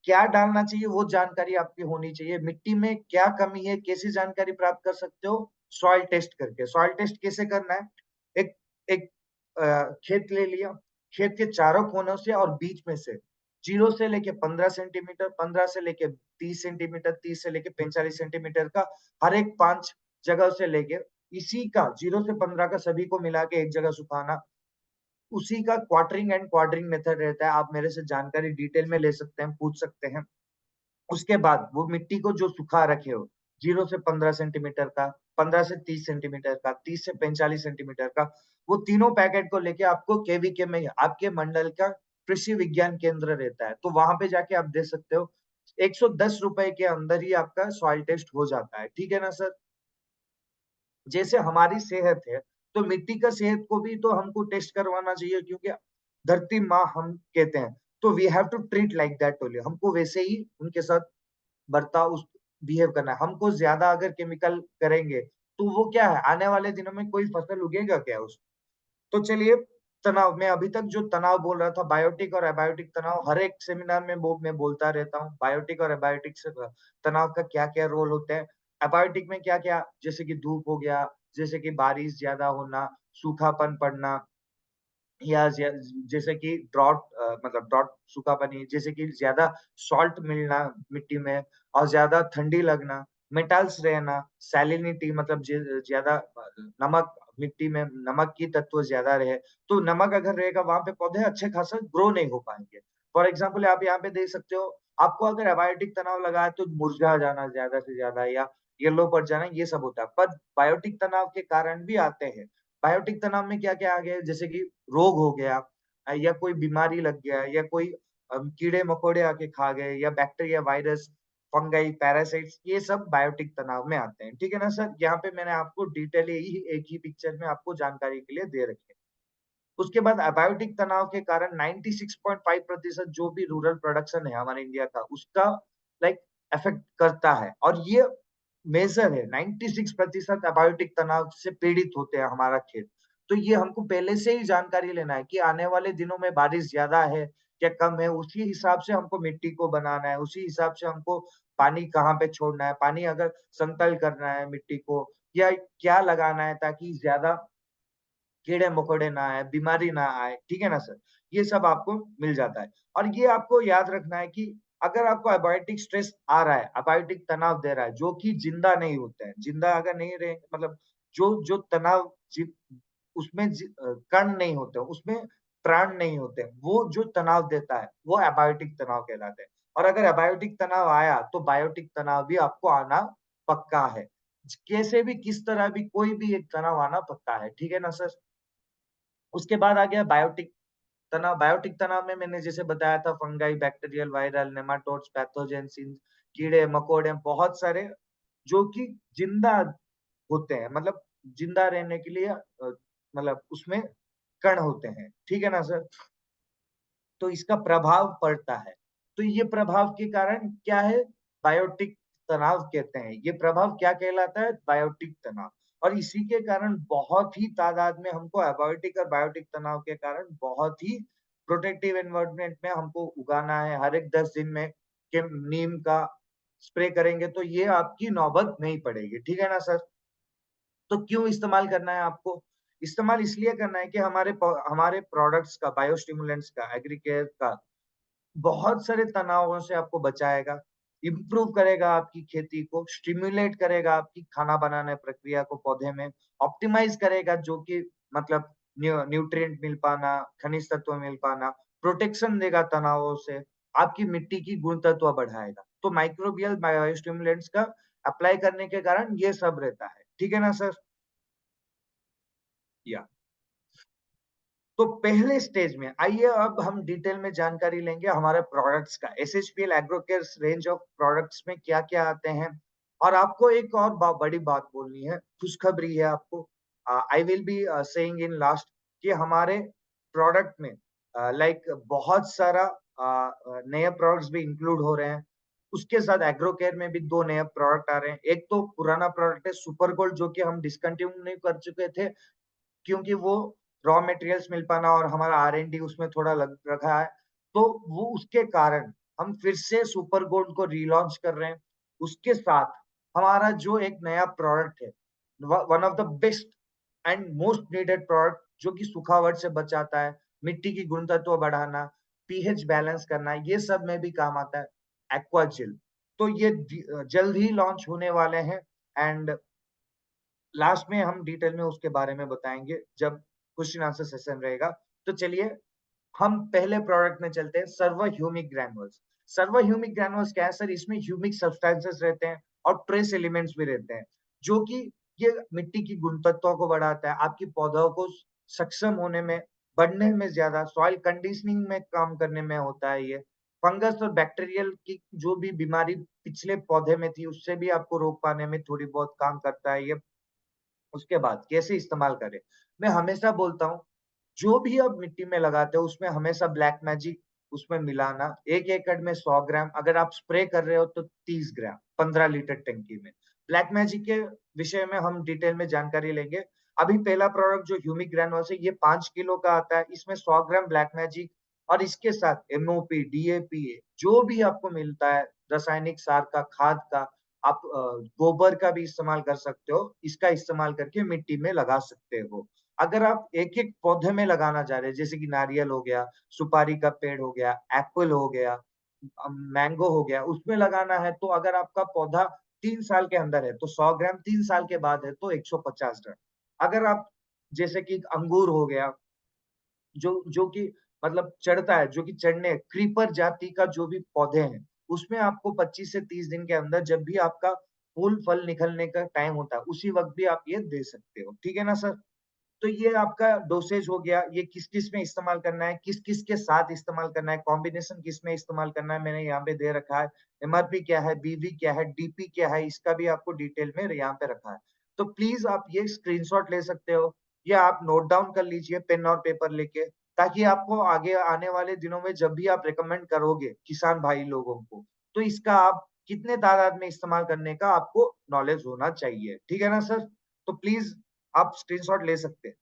क्या डालना चाहिए वो जानकारी आपकी होनी चाहिए। मिट्टी में क्या कमी है, कैसी जानकारी प्राप्त कर सकते हो? सॉइल टेस्ट करके। सॉइल टेस्ट कैसे करना है? एक एक खेत ले लिया, खेत के चारों कोनों से और बीच में से 0 से लेके 15 सेंटीमीटर, 15 से लेके 30 सेंटीमीटर, 30 से लेके 45 सेंटीमीटर का हर एक 5 जगह से लेके इसी का 0 से 15 का सभी को मिला के एक जगह सुखाना, उसी का क्वार्टरिंग एंड क्वाड्रिंग मेथड रहता है। आप मेरे से जानकारी डिटेल में ले सकते हैं, पूछ सकते हैं। उसके बाद वो मिट्टी को जो सुखा रखे हो, 0 से 15 सेंटीमीटर का, 15 से 30 सेंटीमीटर का, 30 से 45 सेंटीमीटर का, वो तीनों पैकेट को लेके आपको केवीके में आपके मंडल का कृषि विज्ञान केंद्र रहता है, तो वहां पे जाके आप दे सकते हो। 110 रुपए के अंदर ही आपका सॉइल टेस्ट हो जाता है, ठीक है ना सर? जैसे हमारी सेहत है, तो मिट्टी का सेहत को भी तो हमको टेस्ट करवाना चाहिए, क्योंकि धरती माँ हम कहते हैं, तो we have to treat like that only. हमको वैसे ही उनके साथ बर्ताव उस बिहेव करना है। हमको ज्यादा अगर केमिकल करेंगे तो वो क्या है, आने वाले दिनों में कोई फसल उगेगा क्या उस? तो चलिए, तनाव, मैं अभी तक जो तनाव बोल रहा था, बायोटिक और एबायोटिक तनाव, हर एक सेमिनार में वो मैं बोलता रहता हूँ। बायोटिक और एबायोटिक से तनाव का क्या क्या रोल होते हैं। एबायोटिक में क्या क्या, जैसे कि धूप हो गया, जैसे कि बारिश ज्यादा होना, सूखापन पड़ना, या जैसे कि ड्रॉट, मतलब ड्रॉट सूखापनी, जैसे कि ज्यादा सॉल्ट मिलना मिट्टी में और ज्यादा ठंडी लगना, मेटल्स रहना, सैलिनिटी मतलब ज्यादा नमक, मिट्टी में नमक की तत्व ज्यादा रहे, तो नमक अगर रहेगा वहां पे पौधे अच्छे खासा ग्रो नहीं हो पाएंगे। फॉर एग्जाम्पल आप यहाँ पे देख सकते हो, आपको अगर एबायोटिक तनाव लगा है तो मुरझा जाना ज्यादा से ज्यादा, या येलो पड़ जाना, ये सब होता है। पर बायोटिक तनाव के कारण भी आते हैं। बायोटिक तनाव में क्या क्या आ गया, जैसे कि रोग हो गया, या कोई बीमारी लग गया, या कोई कीड़े मकोड़े आके खा गए, या बैक्टीरिया, वायरस, फंगाई, पैरासाइट्स, ये सब बायोटिक तनाव में आते हैं, ठीक है ना सर? यहाँ पे मैंने आपको डिटेल यही एक ही पिक्चर में आपको जानकारी के लिए दे रखे। उसके बाद अबायोटिक तनाव के कारण 96.5% जो भी रूरल प्रोडक्शन है हमारे इंडिया का, उसका लाइक इफेक्ट करता है। और ये मेजर है, 96% अबायोटिक तनाव से पीड़ित होते हैं हमारा खेत। तो ये हमको पहले से ही जानकारी लेना है कि आने वाले दिनों में बारिश ज्यादा है या कम है, उसी हिसाब से हमको मिट्टी को बनाना है, उसी हिसाब से हमको पानी कहाँ पे छोड़ना है, पानी अगर समतल करना है मिट्टी को, या क्या लगाना है ताकि ज्यादा कीड़े मकोड़े ना आए, बीमारी ना आए, ठीक है ना सर? ये सब आपको मिल जाता है। और ये आपको याद रखना है कि अगर आपको एबायोटिक स्ट्रेस आ रहा है, एबायोटिक तनाव दे रहा है, जो कि जिंदा नहीं होते हैं, जिंदा अगर नहीं रहे, मतलब जो जो तनाव उसमें कण नहीं होते, उसमें प्राण नहीं होते, वो जो तनाव देता है वो एबायोटिक तनाव कहलाता है। और अगर एबायोटिक तनाव आया तो बायोटिक तनाव भी आपको आना पक्का है। कैसे भी, किस तरह भी, कोई भी एक तनाव आना पक्का है, ठीक है ना सर? उसके बाद आ गया बायोटिक तनाव। बायोटिक तनाव में मैंने जैसे बताया था, fungi, bacterial, viral, nematodes, pathogens, कीड़े मकोड़े बहुत सारे जो कि जिंदा होते हैं, मतलब जिंदा रहने के लिए मतलब उसमें कण होते हैं, ठीक है ना सर? तो इसका प्रभाव पड़ता है। तो ये प्रभाव के कारण क्या है, बायोटिक तनाव कहते हैं। ये प्रभाव क्या कहलाता है, बायोटिक तनाव। और इसी के कारण बहुत ही तादाद में हमको एबायोटिक और बायोटिक तनाव के कारण बहुत ही प्रोटेक्टिव एनवायरनमेंट में हमको उगाना है। हर एक 10 दिन में के नीम का स्प्रे करेंगे तो ये आपकी नौबत नहीं पड़ेगी, ठीक है ना सर? तो क्यों इस्तेमाल करना है आपको? इस्तेमाल इसलिए करना है कि हमारे प्रोडक्ट्स का, बायोस्टिमुलेंट्स का, एग्रीकेयर का बहुत सारे तनावों से आपको बचाएगा, इम्प्रूव करेगा आपकी खेती को, स्टिमुलेट करेगा आपकी खाना बनाने प्रक्रिया को पौधे में, ऑप्टिमाइज करेगा, जो कि मतलब न्यूट्रिएंट मिल पाना, खनिज तत्व मिल पाना, प्रोटेक्शन देगा तनावों से, आपकी मिट्टी की गुण तत्व बढ़ाएगा। तो माइक्रोबियल बायोस्टिमुलेंट्स का अप्लाई करने के कारण ये सब रहता है, ठीक है ना सर? या तो पहले स्टेज में आइए, अब हम डिटेल में जानकारी लेंगे हमारे प्रोडक्ट्स का। एसएचपीएल एग्रोकेयर रेंज ऑफ प्रोडक्ट्स में क्या क्या आते हैं। और आपको एक और बड़ी बात बोलनी है, खुशखबरी है आपको। I will be saying in last कि हमारे प्रोडक्ट में लाइक बहुत सारा नए प्रोडक्ट्स भी इंक्लूड हो रहे हैं। उसके साथ एग्रोकेयर में भी 2 नए प्रोडक्ट आ रहे हैं। एक तो पुराना प्रोडक्ट है सुपर गोल्ड, जो कि हम डिसकंटिन्यू नहीं कर चुके थे, क्योंकि वो रॉ मटेरियल्स मिल पाना और हमारा R&D उसमें थोड़ा लग रखा है, तो वो उसके कारण हम फिर से सुपर गोल्ड को रीलॉन्च कर रहे हैं। उसके साथ हमारा जो एक नया प्रोडक्ट है, one of the best and most needed product, जो कि सूखावट से बचाता है, मिट्टी की गुणतत्व बढ़ाना, पीएच बैलेंस करना, ये सब में भी काम आता है, एक्वाजिल। तो ये जल्द ही लॉन्च होने वाले हैं एंड लास्ट में हम डिटेल में उसके बारे में बताएंगे जब क्वेश्चन आंसर सेशन रहेगा। तो चलिए हम पहले प्रोडक्ट में चलते हैं, servo humic granules. Servo humic granules क्या है सर? इसमें ह्यूमिक सब्सटेंसेस रहते हैं और ट्रेस एलिमेंट्स भी रहते हैं, जो कि ये मिट्टी की गुणवत्ता को बढ़ाता है, आपकी पौधों को सक्षम होने में, बढ़ने में, ज्यादा सॉइल कंडीशनिंग में काम करने में होता है। ये फंगस और बैक्टीरियल की जो भी बीमारी पिछले पौधे में थी, उससे भी आपको रोक पाने में थोड़ी बहुत काम करता है ये। उसके बाद कैसे इस्तेमाल करें? मैं हमेशा बोलता हूँ, जो भी आप मिट्टी में लगाते हो उसमें हमेशा ब्लैक मैजिक उसमें मिलाना। 1 एकड़ में 100 ग्राम, अगर आप स्प्रे कर रहे हो तो 30 ग्राम 15 लीटर टंकी में। ब्लैक मैजिक के विषय में हम डिटेल में जानकारी लेंगे। अभी पहला प्रोडक्ट जो ह्यूमिक ग्रैनुल्स है, ये 5 किलो का आता है। इसमें 100 ग्राम ब्लैक मैजिक और इसके साथ एमओपी, डीएपी, जो भी आपको मिलता है रासायनिक सार का, खाद का, आप गोबर का भी इस्तेमाल कर सकते हो। इसका इस्तेमाल करके मिट्टी में लगा सकते हो। अगर आप एक-एक पौधे में लगाना चाह रहे हैं, जैसे कि नारियल हो गया, सुपारी का पेड़ हो गया, एप्पल हो गया, मैंगो हो गया, उसमें लगाना है, तो अगर आपका पौधा 3 साल के अंदर है तो 100 ग्राम, 3 साल के बाद है तो 150 ग्राम। अगर आप जैसे कि अंगूर हो गया, जो जो कि मतलब चढ़ता है, जो कि चढ़ने क्रीपर जाति का जो भी पौधे हैं, उसमें आपको 25 से 30 दिन के अंदर जब भी आपका फूल फल निकलने का टाइम होता है, उसी वक़्त भी आप ये दे सकते हो। ठीक है ना सर? तो ये आपका डोसेज हो गया, ये किस-किस में इस्तेमाल करना है, किस-किस के साथ इस्तेमाल करना है, कॉम्बिनेशन किस में इस्तेमाल करना है, मैंने यहाँ पे दे रखा है। एमआरपी क्या है, बीवी क्या है, डीपी क्या है, इसका भी आपको डिटेल में यहाँ पे रखा है। तो प्लीज़ आप ये स्क्रीनशॉट ले सकते हो या आप नोट डाउन कर लीजिए पेन और पेपर लेके, ताकि आपको आगे आने वाले दिनों में जब भी आप रिकमेंड करोगे किसान भाई लोगों को, तो इसका आप कितने तादाद में इस्तेमाल करने का आपको नॉलेज होना चाहिए। ठीक है ना सर? तो प्लीज़ आप स्क्रीनशॉट ले सकते हैं।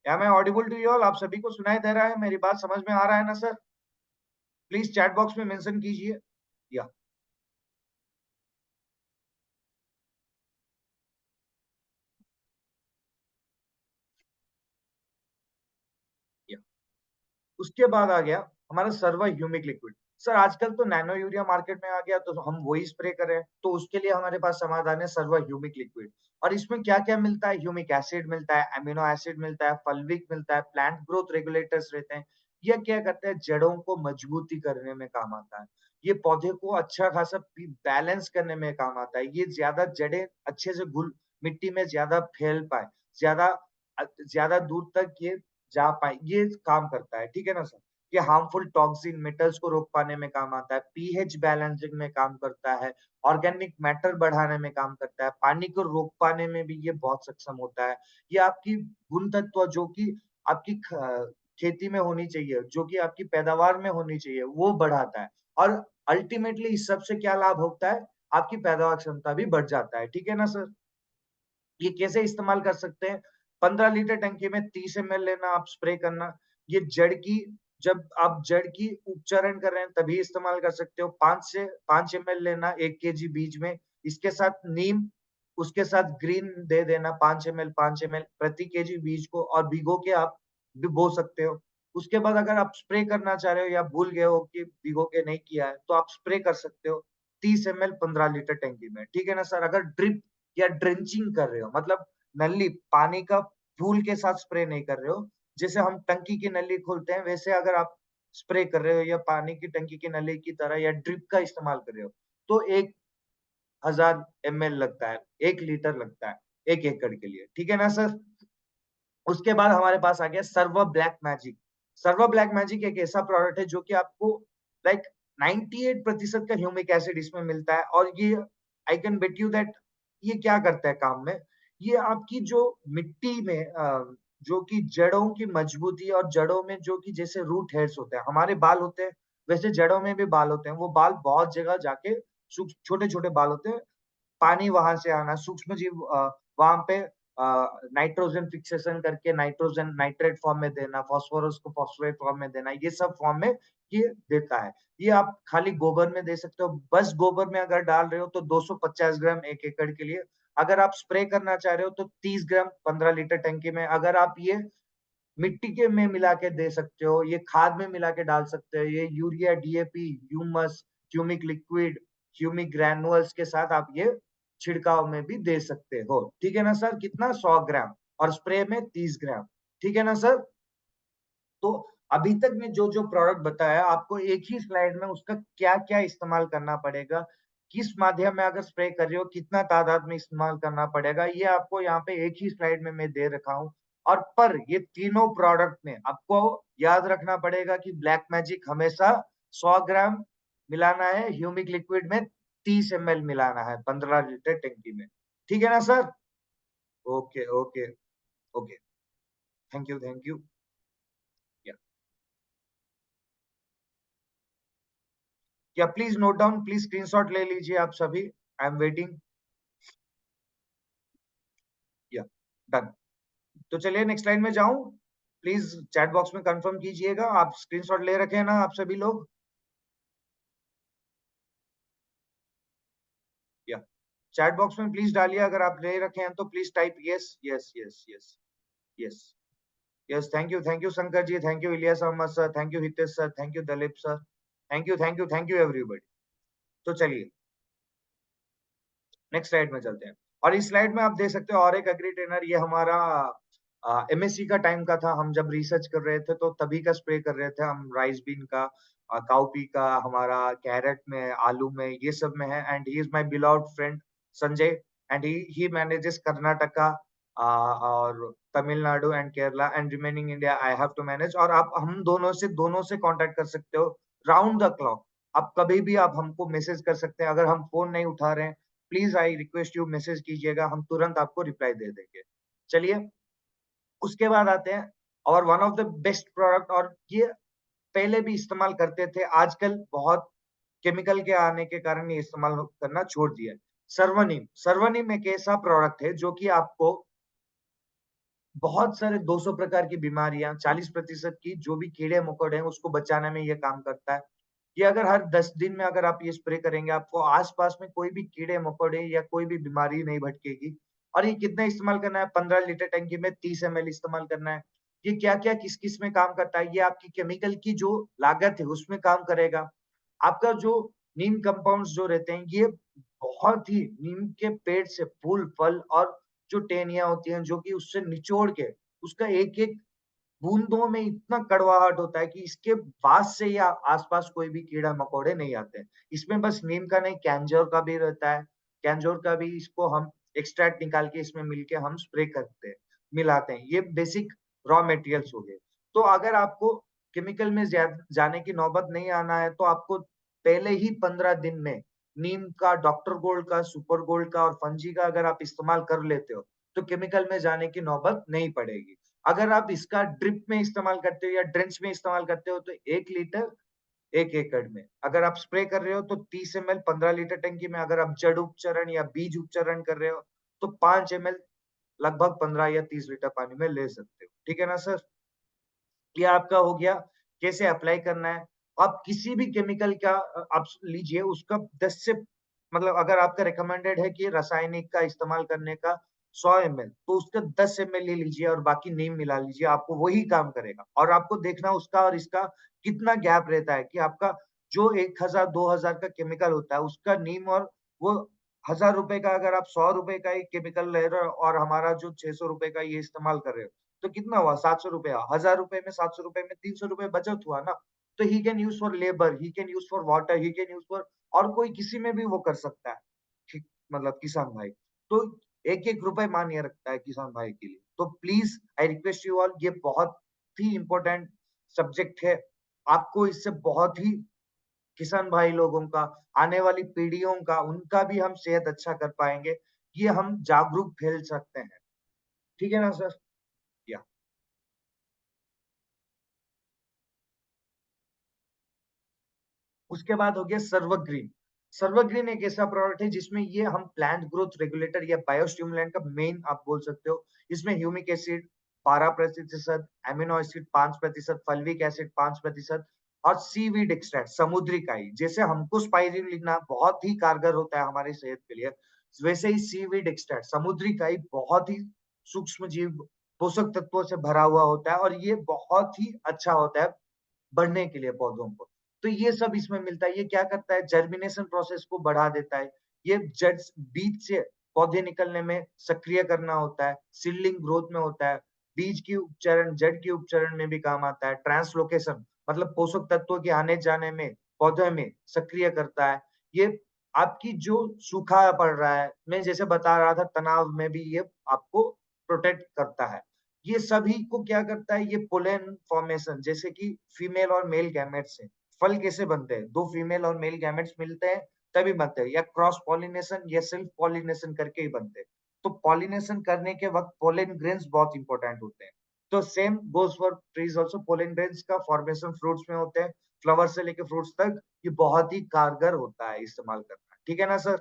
या मैं ऑडिबल टू यू ऑल? आप सभी को सुनाई दे रहा है? मेरी बात समझ में आ रहा है ना सर? प्लीज चैट बॉक्स में मेंशन कीजिए। या या उसके बाद आ गया हमारा सर्वर ह्यूमिक लिक्विड। सर आजकल तो नैनो यूरिया मार्केट में आ गया, तो हम वही स्प्रे करें, तो उसके लिए हमारे पास समाधान है सर्वर ह्यूमिक लिक्विड। और इसमें क्या क्या मिलता है? ह्यूमिक एसिड मिलता है, अमीनो एसिड मिलता है, फल्विक मिलता है, प्लांट ग्रोथ रेगुलेटर्स रहते हैं। ये क्या करते हैं? जड़ों को मजबूती करने में काम आता है। ये पौधे को अच्छा खासा बैलेंस करने में काम आता है। ये ज्यादा जड़ें अच्छे से घुल मिट्टी में ज्यादा फैल पाए, ज्यादा ज्यादा दूर तक ये जा पाए, ये काम करता है। ठीक है ना सर? ये हार्मफुल टॉक्सिन मेटल्स को रोक पाने में काम आता है, पीएच बैलेंसिंग में काम करता है, ऑर्गेनिक मैटर बढ़ाने में काम करता है, पानी को रोक पाने में भी ये बहुत सक्षम होता है। ये आपकी गुण तत्व जो कि आपकी खेती में होनी चाहिए, जो कि आपकी पैदावार में होनी चाहिए, वो बढ़ाता है। और अल्टीमेटली इस सब से क्या लाभ होता है? आपकी पैदावार क्षमता भी बढ़ जाता है। ठीक है ना सर? ये कैसे इस्तेमाल कर सकते हैं? 15 लीटर टंकी में 30 एमएल लेना, आप स्प्रे करना। ये जड़ की जब आप जड़ की उपचरण कर रहे हैं तभी इस्तेमाल कर सकते हो। 5 से 5 एमएल लेना 1 केजी बीज में। इसके साथ नीम, उसके साथ ग्रीन दे देना 5 एमएल प्रति केजी बीज को, और भिगो के आप बो सकते हो। उसके बाद अगर आप स्प्रे करना चाह रहे हो या भूल गए हो कि भिगो के नहीं किया है, तो आप स्प्रे कर सकते हो 30 एमएल 15 लीटर टंकी में। ठीक है ना सर? अगर ड्रिप या ड्रेंचिंग कर रहे हो, मतलब नली पानी का फूल के साथ स्प्रे नहीं कर रहे हो, जैसे हम टंकी की नली खोलते हैं वैसे अगर आप स्प्रे कर रहे हो या पानी की टंकी की नली की तरह या ड्रिप का इस्तेमाल कर रहे हो, तो 1000 एमएल लगता है, 1 लीटर लगता है 1 एकड़ के लिए। ठीक है ना सर? उसके बाद हमारे पास आ गया server black magic. Server black magic एक ऐसा प्रोडक्ट है जो कि आपको लाइक 98% का ह्यूमिक एसिड इसमें मिलता है, और ये I can bet you that ये क्या करता है काम में? ये आपकी जो मिट्टी में जो कि जड़ों की मजबूती, और जड़ों में जो कि जैसे रूट हेयर्स होते हैं, हमारे बाल होते हैं, वैसे जड़ों में भी बाल होते हैं। वो बाल बहुत जगह जाके छोटे-छोटे बाल होते हैं, पानी वहां से आना, सूक्ष्म जीव वहां पे नाइट्रोजन फिक्सेशन करके नाइट्रोजन नाइट्रेट फॉर्म में देना, फास्फोरस को फॉस्फेट फॉर्म में देना, ये सब फॉर्म में ये देता है। ये आप खाली गोबर में दे सकते हो। बस गोबर में अगर डाल रहे हो तो 250 ग्राम 1 एकड़ के लिए। अगर आप स्प्रे करना चाह रहे हो तो 30 ग्राम 15 लीटर टंकी में। अगर आप ये मिट्टी के में मिला के दे सकते हो, ये खाद में मिला के डाल सकते हो, ये urea, DAP, humus, humic liquid, humic granules के साथ आप ये छिड़काव में भी दे सकते हो। ठीक है ना सर? कितना? 100 ग्राम, और स्प्रे में 30 ग्राम। ठीक है ना सर? तो अभी तक में जो जो प्रोडक्ट बताया आपको एक ही स्लाइड में उसका क्या क्या इस्तेमाल करना पड़ेगा, किस माध्यम में अगर स्प्रे कर रहे हो कितना तादाद में इस्तेमाल करना पड़ेगा, ये आपको यहाँ पे एक ही स्लाइड में मैं दे रखा हूँ। और पर ये तीनों प्रोडक्ट में आपको याद रखना पड़ेगा कि ब्लैक मैजिक हमेशा 100 ग्राम मिलाना है, ह्यूमिक लिक्विड में 30 ml मिलाना है 15 लीटर टंकी में। ठीक है ना sir? Okay okay okay, thank you thank you. Yeah please note down, please screenshot ले लीजिए आप सभी। I am waiting. Yeah done. तो चलिए नेक्स्ट लाइन में जाऊं। प्लीज चैट बॉक्स में कंफर्म कीजिएगा, आप स्क्रीनशॉट ले रखे हैं ना आप सभी लोग? या चैट बॉक्स में प्लीज डालिए अगर आप ले रखे हैं तो please type yes yes yes yes yes yes. Thank you Shankar ji, thank you Ilyas Ahmed sir, thank you Hitesh sir, thank you Dalip sir, thank you everybody. तो चलिए नेक्स्ट स्लाइड में चलते हैं। और इस स्लाइड में आप देख सकते हो और एक एग्री ट्रेनर, ये हमारा एमएससी का टाइम का था। हम जब रिसर्च कर रहे थे तो तभी का स्प्रे कर रहे थे हम। राइस बीन का, काउपी का, हमारा कैरेट में, आलू में, ये सब में है। And he is my beloved friend Sanjay, and he manages Karnataka और Tamil Nadu and Kerala, and remaining India I have to manage. और आप हम दोनों से कांटेक्ट कर सकते हो राउंड द क्लॉक। आप कभी भी आप हमको मैसेज कर सकते हैं। अगर हम फोन नहीं उठा रहे हैं, please I request you message कीजिएगा, हम तुरंत आपको रिप्लाई दे देंगे। चलिए उसके बाद आते हैं और one of the best product, और ये पहले भी इस्तेमाल करते थे, आजकल बहुत केमिकल के आने के कारण ये इस्तेमाल करना छोड़ दिया है। सर्वनीम। सर्वनीम एक ऐसा प्रोडक्ट है जो कि आपको बहुत सारे 200 प्रकार की बीमारियां, 40% की जो भी कीड़े मकोड़े हैं उसको बचाने में ये काम करता है। ये अगर हर 10 दिन में अगर आप ये स्प्रे करेंगे, आपको आसपास में कोई भी कीड़े मकोड़े या कोई भी बीमारी नहीं भटकेगी। और ये कितना इस्तेमाल करना है? 15 लीटर टंकी में 30 ml इस्तेमाल करना है। ये क्या क्या किस किस में काम करता है, ये आपकी केमिकल की जो लागत है उसमें काम करेगा। आपका जो नीम कंपाउंड्स जो रहते हैं, ये बहुत ही नीम के पेड़ से फूल फल और जो टहनियां होती हैं जो कि उससे निचोड़ के उसका एक एक बूंदों में इतना कड़वाहट होता है कि इसके बाद से या आसपास कोई भी कीड़ा मकोड़े नहीं आते हैं। इसमें बस नीम का नहीं, कैंजोर का भी रहता है। कैंजोर का भी इसको हम एक्सट्रैक्ट निकाल के इसमें मिलके हम स्प्रे करते हैं, मिलाते हैं। ये बेसिक रॉ मटेरियल्स हो गए। तो अगर आपको केमिकल में जाने की नौबत नहीं आना है तो आपको पहले ही 15 दिन में नीम का, डॉक्टर गोल्ड का, सुपर गोल्ड का और फंजी का अगर आप इस्तेमाल कर लेते हो तो केमिकल में जाने की नौबत नहीं पड़ेगी। अगर आप इसका ड्रिप में इस्तेमाल करते हो या ड्रेंच में इस्तेमाल करते हो तो 1 लीटर 1 एकड़ में। अगर आप स्प्रे कर रहे हो तो 30 ml 15 लीटर टंकी में। अगर आप जड़ उपचरण या बीज उपचरण कर रहे हो तो 5 ml लगभग 15 या 30 लीटर पानी में ले सकते हो। ठीक है ना सर? ये आपका हो गया कैसे अप्लाई करना है। आप किसी भी केमिकल का आप लीजिए, उसका 10 से मतलब अगर आपका रिकमेंडेड है कि रासायनिक का इस्तेमाल करने का 100 ml, तो उसका 10 ml ले लीजिए और बाकी नीम मिला लीजिए, आपको वही काम करेगा। और आपको देखना उसका और इसका कितना गैप रहता है कि आपका जो 1000 2000 का केमिकल होता है उसका नीम, और वो 1000 रुपए का अगर आप 100 रुपए का एक केमिकल ले रहे हो और हमारा जो 600 रुपए का ये इस्तेमाल कर रहे हो, तो कितना हुआ? 700 रुपया। 1000 रुपए में 700 रुपए में 300 रुपए बचत हुआ ना। तो he can use for labour, he can use for water, he can use for, और कोई किसी में भी वो कर सकता है। ठीक, मतलब किसान भाई। तो एक एक रुपए मान्य रखता है किसान भाई के लिए। तो please I request you all, ये बहुत ही इंपॉर्टेंट सब्जेक्ट है। आपको इससे बहुत ही किसान भाई लोगों का, आने वाली पीढ़ियों का, उनका भी हम सेहत अच्छा कर पाएंगे। ये हम जागरूक फैल सकते हैं। ठीक है ना सर? या उसके बाद हो गया सर्वग्रीन। सर्वग्रीन एक ऐसा प्रोडक्ट है जिसमें ये हम प्लांट ग्रोथ रेगुलेटर या बायोस्टिमुलेंट का मेन आप बोल सकते हो। इसमें humic acid 12%, amino acid 5%, fulvic acid 5% और सीवीड एक्सट्रैक्ट समुद्री काई। जैसे हमको स्पाइरुलिना बहुत ही कारगर होता है हमारी सेहत के लिए, वैसे ही सीवीड एक्सट्रैक्ट समुद्री काई बहुत ही सूक्ष्म जीव पोषक तत्वों से भरा हुआ होता है और ये बहुत ही अच्छा होता है बढ़ने के लिए पौधों को। तो ये सब इसमें मिलता है। ये क्या करता है, जर्मिनेशन प्रोसेस को बढ़ा देता है। ये जड़ बीज से पौधे निकलने में सक्रिय करना होता है, सीडलिंग ग्रोथ में होता है, बीज की उपचरण, जड़ की उपचरण में भी काम आता है, ट्रांसलोकेशन मतलब पोषक तत्वों के आने जाने में पौधे में सक्रिय करता है। ये आपकी जो सूखा पड़ रहा है, मैं जैसे बता रहा था तनाव में भी ये आपको प्रोटेक्ट करता है। ये सभी को क्या करता है, ये पोलन फॉर्मेशन जैसे कि फीमेल और मेल गैमेट्स से फल कैसे बनते हैं, दो फीमेल और मेल गैमेट्स मिलते हैं तभी बनते हैं, या क्रॉस पॉलिनेशन या सेल्फ पॉलिनेशन करके ही बनते हैं। तो पॉलिनेशन करने के वक्त पोलन ग्रेन्स बहुत इंपॉर्टेंट होते हैं। तो same goes for trees also, pollen grains का फॉर्मेशन फ्रूट्स में होते हैं, फ्लावर से लेके फ्रूट्स तक। ये बहुत ही कारगर होता है इस्तेमाल करना, ठीक है ना सर।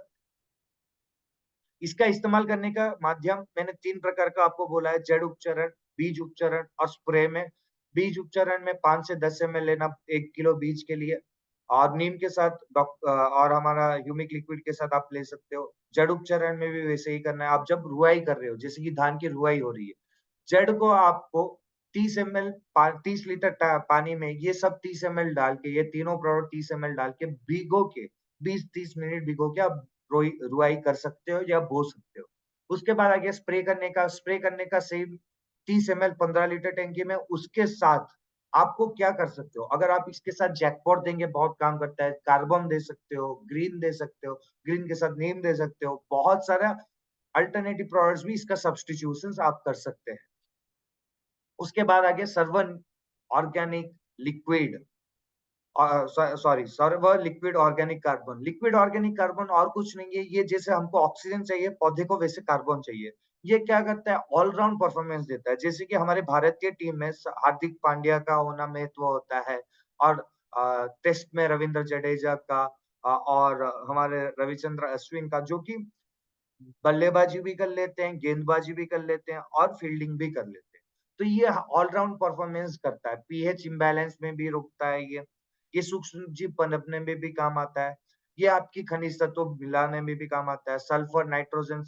इसका इस्तेमाल करने का माध्यम मैंने 3 प्रकार का आपको बोला है, जड़ उपचरण, बीज उपचरण और स्प्रे में। बीज उपचरण में 5 से 10 एमएल लेना 1 किलो बीज के लिए, और नीम के साथ और हमारा ह्यूमिक लिक्विड के साथ आप ले सकते हो। जड़ उपचरण में भी वैसे ही करना है। आप जब रुआई कर रहे हो, जैसे कि धान की रुआई हो रही है, जड़ को आपको 30 एमएल 30 लीटर पानी में ये सब 30 एमएल डाल के, ये तीनों प्रोडक्ट 30 एमएल डाल के भिगो के 20-30 मिनट भिगो के आप रुआई कर सकते हो या बो सकते हो। उसके बाद आगे स्प्रे करने का सेम 30 एमएल 15 लीटर टैंकी में। उसके साथ आपको क्या कर सकते हो, अगर आप इसके साथ जैकपॉट देंगे बहुत काम करता है, कार्बन दे सकते हो, ग्रीन दे सकते हो, ग्रीन के साथ नीम दे सकते हो, बहुत सारा अल्टरनेटिव प्रोडक्ट्स भी इसका सब्स्टिट्यूशन आप कर सकते हैं। उसके बाद आगे servant organic liquid, sorry server liquid organic carbon. Liquid organic carbon और कुछ नहीं है, ये जैसे हमको ऑक्सीजन चाहिए पौधे को वैसे कार्बन चाहिए। ये क्या करता है, ऑलराउंड परफॉर्मेंस देता है। जैसे कि हमारे भारतीय टीम में हार्दिक पांड्या का होना महत्व होता है, और टेस्ट में रविंद्र जडेजा का, और हमारे रविचंद्र अश्विन का, जो कि बल्लेबाजी भी कर लेते हैं, गेंदबाजी भी कर लेते हैं और फील्डिंग भी कर लेते हैं। तो ये ऑलराउंड परफॉर्मेंस करता है, पीएच इम्बैलेंस में भी रोकता है ये सूक्ष्म जीव पनपने में भी काम आता है, ये आपकी खनिज तत्व मिलाने में भी काम आता है, सल्फर नाइट्रोजन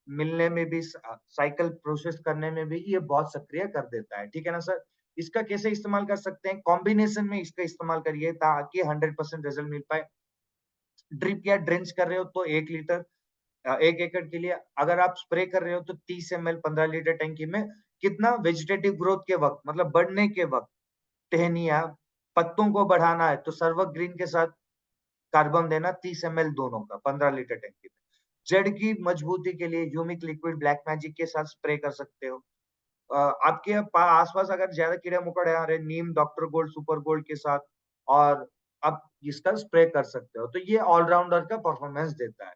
मिलने में भी, साइकिल प्रोसेस करने में भी ये बहुत सक्रिय कर देता है, ठीक है ना सर। इसका कैसे इस्तेमाल कर सकते हैं, कॉम्बिनेशन में इसका इस्तेमाल करिए ताकि 100% रिजल्ट मिल पाए। ड्रिप या ड्रेंच कर रहे हो तो 1 लीटर 1 एकड़ के लिए, अगर आप स्प्रे कर रहे हो तो 30 एमएल 15 लीटर टैंकी में। कितना, वेजिटेटिव ग्रोथ के वक्त मतलब बढ़ने के वक्त, टहनिया पत्तों को बढ़ाना है तो सर्वक ग्रीन के साथ कार्बन देना 30 एमएल दोनों का 15 लीटर टैंकी में। जड़ की मजबूती के लिए ह्यूमिक लिक्विड ब्लैक मैजिक के साथ स्प्रे कर सकते हो। आपके आसपास अगर ज्यादा कीड़े मकोड़े आ रहे, नीम डॉक्टर गोल्ड सुपर गोल्ड के साथ, और आप इसका स्प्रे कर सकते हो। तो ये ऑलराउंडर का परफॉर्मेंस देता है।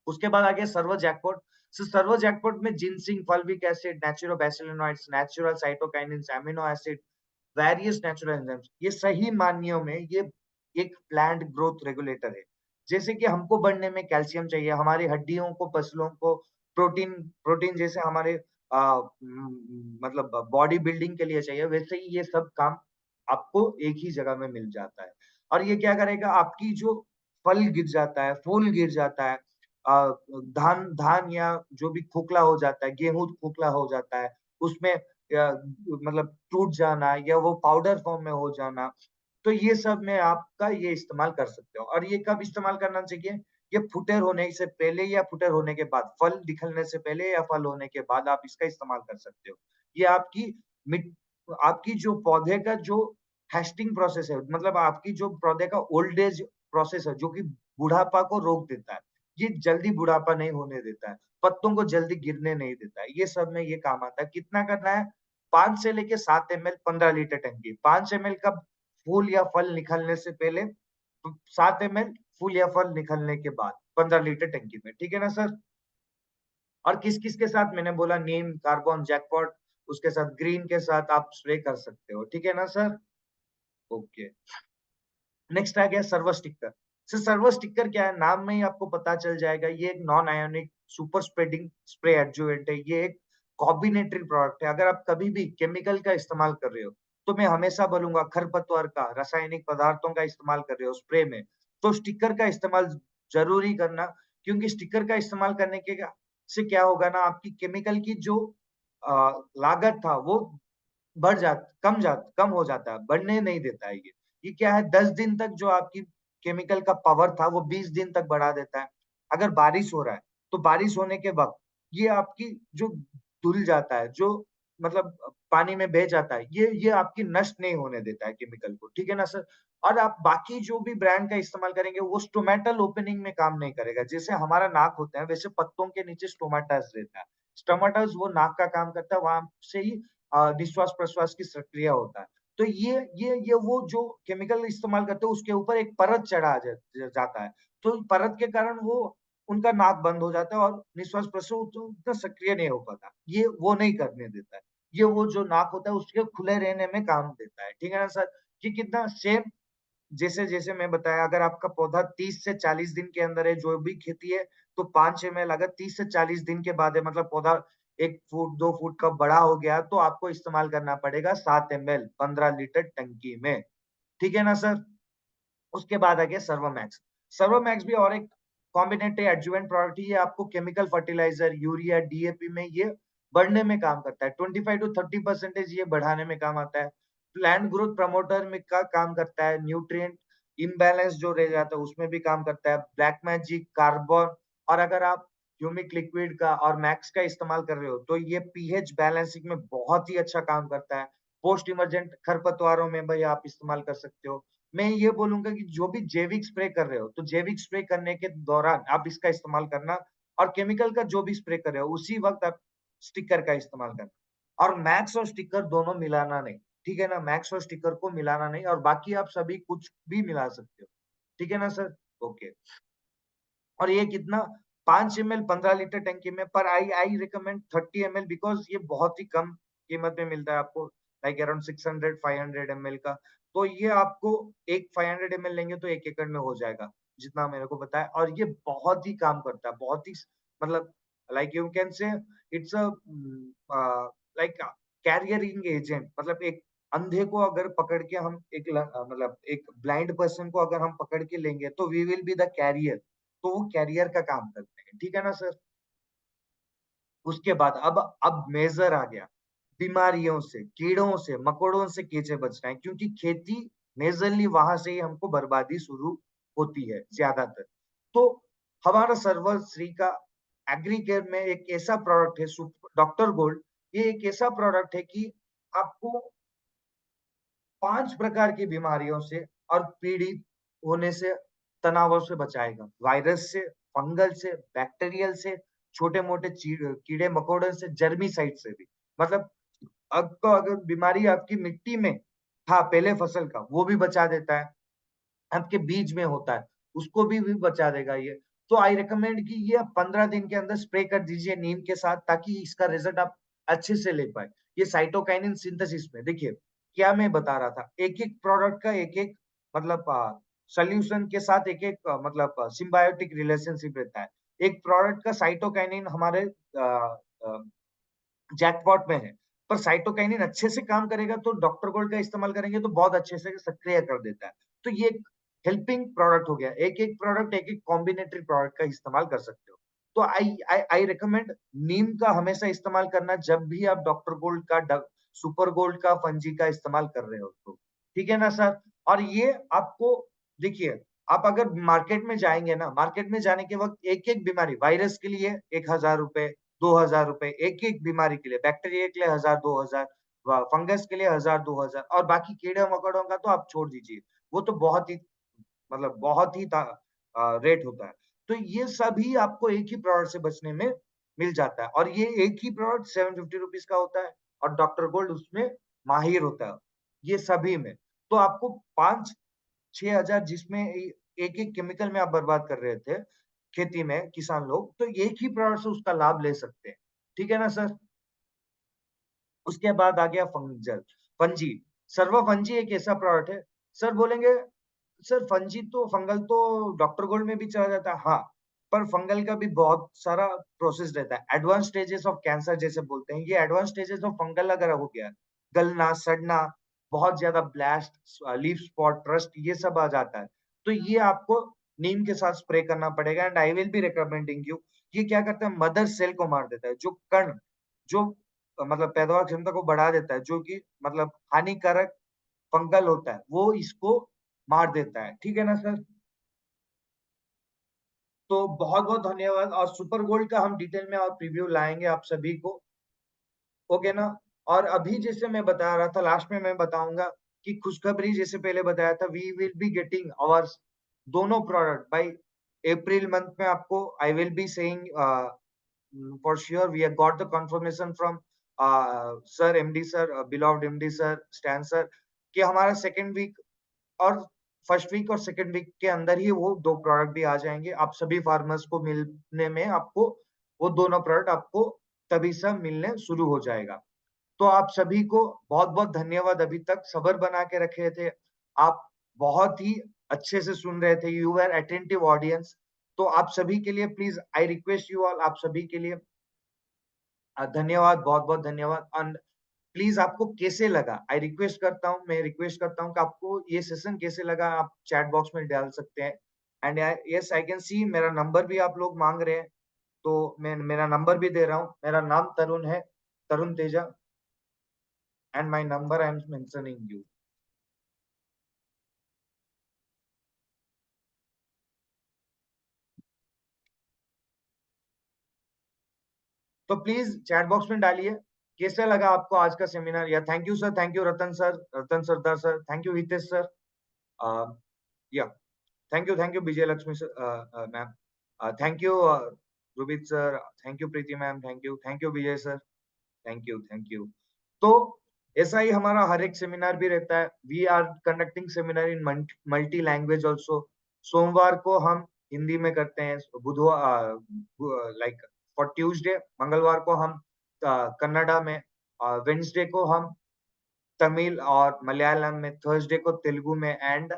उसके बाद आ गया सर्वो जैकपॉट। सर्वो जैकपॉट में जिनसिंग, फल्विक एसिड, नेचुरो बैसिलोनॉइड्स, natural cytokinins, amino acid, various natural enzymes, ये सही मायनों में ये एक प्लांट ग्रोथ रेगुलेटर है। जैसे कि हमको बढ़ने में कैल्शियम चाहिए, हमारी हड्डियों को, पसलों को प्रोटीन प्रोटीन जैसे हमारे मतलब बॉडी बिल्डिंग के लिए चाहिए, वैसे ही ये सब काम आपको एक ही जगह में मिल जाता है। और ये क्या करेगा, आपकी जो फल गिर जाता है, फूल गिर जाता है, अ, धान धान या जो भी खोखला हो जाता है, गेहूँ खोखला हो जाता है, उसमें मतलब टूट जाना या वो पाउडर फॉर्म में हो जाना, तो ये सब में आपका ये इस्तेमाल कर सकते हो। और ये कब इस्तेमाल करना चाहिए? ये फुटेर होने से पहले या फुटेर होने के बाद, फल निकलने से पहले या फल होने के बाद आप इसका इस्तेमाल कर सकते हो। ये मिट आपकी जो पौधे का जो हैस्टिंग प्रोसेस है, मतलब आपकी जो पौधे का ओल्ड एज प्रोसेस है, जो कि बुढ़ापा को रोक देता है। ये जल्दी बुढ़ापा नहीं होने देता है, पत्तों को जल्दी गिरने नहीं देता है। ये सब में ये काम आता है। कितना करना है? 5 से लेके 7 एमएल 15 लीटर टंकी। 5 एमएल कब? फूल या फल निकलने से पहले, 7 एमएल फूल या फल निकलने के बाद 15 लीटर टंकी में, ठीक है ना सर। और किस-किस के साथ मैंने बोला, नीम, कार्बन, जैकपॉट, उसके साथ ग्रीन के साथ आप स्प्रे कर सकते हो, ठीक है ना सर। ओके। नेक्स्ट आ गया servo sticker. Sir servo sticker क्या है, नाम में ही आपको पता चल जाएगा, ये एक non ionic super spreading spray adjuvant है। ये एक कॉम्बिनेटरी प्रोडक्ट है। अगर आप कभी भी केमिकल का इस्तेमाल कर रहे हो, तो मैं हमेशा बोलूंगा खरपतवार का, रासायनिक पदार्थों का इस्तेमाल कर रहे हो स्प्रे में, तो स्टिकर का इस्तेमाल जरूरी करना। क्योंकि स्टिकर का इस्तेमाल करने के से क्या होगा ना, आपकी केमिकल की जो लागत था वो कम हो जाता है, बढ़ने नहीं देता है। ये क्या है, 10 दिन तक जो आपकी केमिकल का पावर था वो 20 दिन तक बढ़ा देता है। अगर बारिश हो रहा है, तो बारिश होने के वक्त ये आपकी जो धुल जाता है, जो मतलब पानी में बह जाता है, ये आपकी नष्ट नहीं होने देता है केमिकल को, ठीक है ना सर। और आप बाकी जो भी ब्रांड का इस्तेमाल करेंगे, वो स्टोमेटल ओपनिंग में काम नहीं करेगा। जैसे हमारा नाक होता है, वैसे पत्तों के नीचे स्टोमेटास रहता है। स्टोमेटास वो नाक का काम करता है, वहां से ही निश्वास प्रश्वास की प्रक्रिया होता है। तो ये वो जो केमिकल इस्तेमाल करते हैं, उसके ऊपर एक परत जाता है। तो परत के कारण वो उनका नाक बंद हो जाता है और निश्वास प्रश्वास तो उतना सक्रिय नहीं हो पाता। ये वो नहीं करने देता है। ये वो जो नाक होता है उसके खुले रहने में काम देता है, ठीक है ना सर। कि कितना सेम, जैसे जैसे मैं बताया, अगर आपका पौधा 30 से 40 दिन के अंदर है, जो भी खेती है, तो 5 ml अगर 30 से 40 दिन के बाद है, मतलब पौधा 1 फुट 2 फुट का बड़ा हो गया, तो आपको इस्तेमाल करना पड़ेगा 7 ml 15 लीटर टंकी में, ठीक है ना सर। उसके बाद आ गया सर्वोमैक्स। सर्वोमैक्स भी और एक कॉम्बिनेटरी एडजुवेंट प्रोडक्ट है। ये आपको केमिकल फर्टिलाइजर, यूरिया, डीएपी में ये बढ़ने में काम करता है। 25 to 30% ये बढ़ाने में काम आता है। प्लांट ग्रोथ प्रमोटर में का काम करता है। न्यूट्रिएंट इम्बैलेंस जो रह जाता है उसमें भी काम करता है। ब्लैक मैजिक, कार्बन, और अगर आप ह्यूमिक लिक्विड का और मैक्स का इस्तेमाल कर रहे हो, तो ये पीएच बैलेंसिंग में बहुत ही अच्छा काम करता है। पोस्ट इमर्जेंट खरपतवारों में भाई आप इस्तेमाल कर सकते हो। मैं ये बोलूंगा कि जो भी जैविक स्प्रे कर रहे हो, तो जैविक स्प्रे करने के दौरान आप इसका इस्तेमाल करना, और केमिकल का जो भी स्प्रे कर रहे हो उसी वक्त आप स्टिकर का इस्तेमाल करना। और मैक्स और स्टिकर दोनों मिलाना नहीं, ठीक है ना। मैक्स और स्टिकर को मिलाना नहीं, और बाकी आप सभी कुछ भी मिला सकते हो, ठीक है ना सर। ओके। और ये कितना, 5 ml 15 लीटर टंकी में, पर आई रिकमेंड 30 ml, बिकॉज ये बहुत ही कम कीमत में मिलता है आपको, लाइक अराउंड 600 500 ml का। तो ये आपको एक 500 ml लेंगे तो 1 एकड़ में हो जाएगा, जितना मेरे को पता है। और ये बहुत ही काम करता है, बहुत ही, मतलब like you can say it's a like carrying agent. मतलब एक अंधे को अगर पकड़ के हम मतलब एक ब्लाइंड पर्सन को अगर हम पकड़ के लेंगे, तो we will be the carrier. तो वो कैरियर का काम करते हैं, ठीक है ना सर। उसके बाद अब मेजर आ गया, बीमारियों से, कीड़ों से, मकोड़ों से कैसे बचना है, क्योंकि खेती मेजरली वहां से ही हमको बर्बादी शुरू होती है ज्यादातर। तो हमारा सर्वश्री का एग्रीकेयर में एक ऐसा प्रोडक्ट है, डॉक्टर गोल्ड। ये एक ऐसा प्रोडक्ट है कि आपको 5 प्रकार की बीमारियों से और पीड़ित होने से, तनावों से बचाएगा। वायरस से, फंगल से, बैक्टीरियल से, छोटे मोटे कीड़े मकोड़े से, जर्मीसाइड से भी। मतलब आपको अगर बीमारी आपकी मिट्टी में था पहले फसल का, वो भी बचा देता है। आपके बीज में होता है, उसको भी बचा देगा ये। तो आई रिकमेंड कि ये आप 15 दिन के अंदर स्प्रे कर दीजिए नीम के साथ, ताकि इसका रिजल्ट आप अच्छे से ले पाए। ये साइटोकाइनिन सिंथेसिस में देखिए, क्या मैं बता रहा था, एक एक प्रोडक्ट का एक एक, मतलब सोल्यूशन के साथ एक एक मतलब सिम्बायोटिक रिलेशनशिप रहता है। एक प्रोडक्ट का साइटोकाइनिन हमारे जैकपॉट में है, पर साइटोकाइनिन अच्छे से काम करेगा तो डॉक्टर गोल्ड का इस्तेमाल करेंगे तो बहुत अच्छे से सक्रिय कर देता है। तो ये एक हेल्पिंग प्रोडक्ट हो गया। एक एक प्रोडक्ट, एक एक कॉम्बिनेटरी प्रोडक्ट का इस्तेमाल कर सकते हो। तो आई रिकमेंड नीम का हमेशा इस्तेमाल करना, जब भी आप डॉक्टर गोल्ड का, सुपर गोल्ड का, फंजी का इस्तेमाल कर रहे हो तो, ठीक है ना सर। और ये आपको, देखिए, आप अगर मार्केट में जाएंगे ना, मार्केट में जाने के वक्त एक एक बीमारी, वायरस के लिए 1,000 रुपए, 2,000 रुपए, एक एक बीमारी के लिए, बैक्टीरिया के लिए 1,000 2,000, फंगस के लिए 1,000 2,000, और बाकी कीड़े मकोड़ों का तो आप छोड़ दीजिए, वो तो बहुत ही, मतलब बहुत ही रेट होता है। तो ये सभी आपको एक ही प्रोडक्ट से बचने में मिल जाता है। और ये एक ही प्रोडक्ट 750 रुपीज का होता है, और डॉक्टर गोल्ड उसमें माहिर होता है ये सभी में। तो आपको 5 6 हजार, जिसमें एक एक केमिकल में आप बर्बाद कर रहे थे खेती में किसान लोग, तो एक ही प्रोडक्ट से उसका लाभ ले सकते हैं, ठीक है ना सर। उसके बाद आ गया फंजी। सर्वो फंजी एक ऐसा प्रोडक्ट है, सर बोलेंगे सर फंगल तो डॉक्टर गोल्ड में भी चला जाता है, हाँ, पर फंगल का भी बहुत सारा प्रोसेस रहता है। एडवांस स्टेजेस ऑफ कैंसर जैसे बोलते हैं, ये एडवांस स्टेजेस ऑफ फंगल अगर हो गया, गलना, सड़ना, बहुत ज्यादा ब्लास्ट, लीफ स्पॉट, रस्ट, ये सब आ जाता है, तो ये आपको नीम के साथ स्प्रे करना पड़ेगा। And I will B recommending you, ये क्या करता है, मदर सेल को मार देता है, जो कण, जो मतलब पैदावार क्षमता को बढ़ा देता है, जो कि मतलब हानिकारक फंगल होता है, वो इसको मार देता है। ठीक है ना सर? तो बहुत बहुत धन्यवाद, और सुपर गोल्ड का हम डिटेल में और प्रीव्यू लाएंगे आप सभी को। ओके ना? और अभी जैसे मैं बता रहा था, लास्ट में मैं बताऊंगा कि खुशखबरी जैसे पहले बताया था, we will be getting our दोनों प्रोडक्ट बाय अप्रैल मंथ में। आपको I will be saying for sure we have got the confirmation from sir MD sir, beloved MD sir Stan sir, कि हमारा सेकेंड वीक और first week और second week के अंदर ही वो दो प्रोडक्ट भी आ जाएंगे आप सभी फार्मर्स को मिलने में। आपको वो दोनों प्रोडक्ट आपको तभी से मिलने शुरू हो जाएगा। तो आप सभी को बहुत बहुत धन्यवाद, अभी तक सब्र बना के रखे थे आप, बहुत ही अच्छे से सुन रहे थे, यू आर अटेंटिव ऑडियंस। तो आप सभी के लिए please I request you all, आप सभी के लिए धन्यवाद, बहुत बहुत धन्यवाद। एंड प्लीज आपको कैसे लगा, आई रिक्वेस्ट करता हूँ, मैं रिक्वेस्ट करता हूँ कि आपको ये सेशन कैसे लगा, आप चैट बॉक्स में डाल सकते हैं। And yes I can see मेरा नंबर भी आप लोग मांग रहे हैं, तो मैं मेरा नंबर भी दे रहा हूँ। मेरा नाम तरुण है, Tarun Teja, and my number I am mentioning you. तो प्लीज चैट बॉक्स में डालिए कैसा लगा आपको आज का seminar. Yeah thank you sir, thank you Ratan sir, Ratan Sardar sir, thank you Hitesh sir, yeah thank you Vijay Lakshmi sir ma'am, thank you Rubit sir, thank you Preeti ma'am, thank you Vijay sir, thank you. तो ऐसा ही हमारा हर एक सेमिनार भी रहता है। We are conducting seminar in multi language also. सोमवार को हम हिंदी में करते हैं, बुधवार लाइक फॉर ट्यूसडे, मंगलवार को हम कन्नड़ा में, वेंसडे को हम तमिल और मलयालम में, थर्सडे को तेलुगु में, and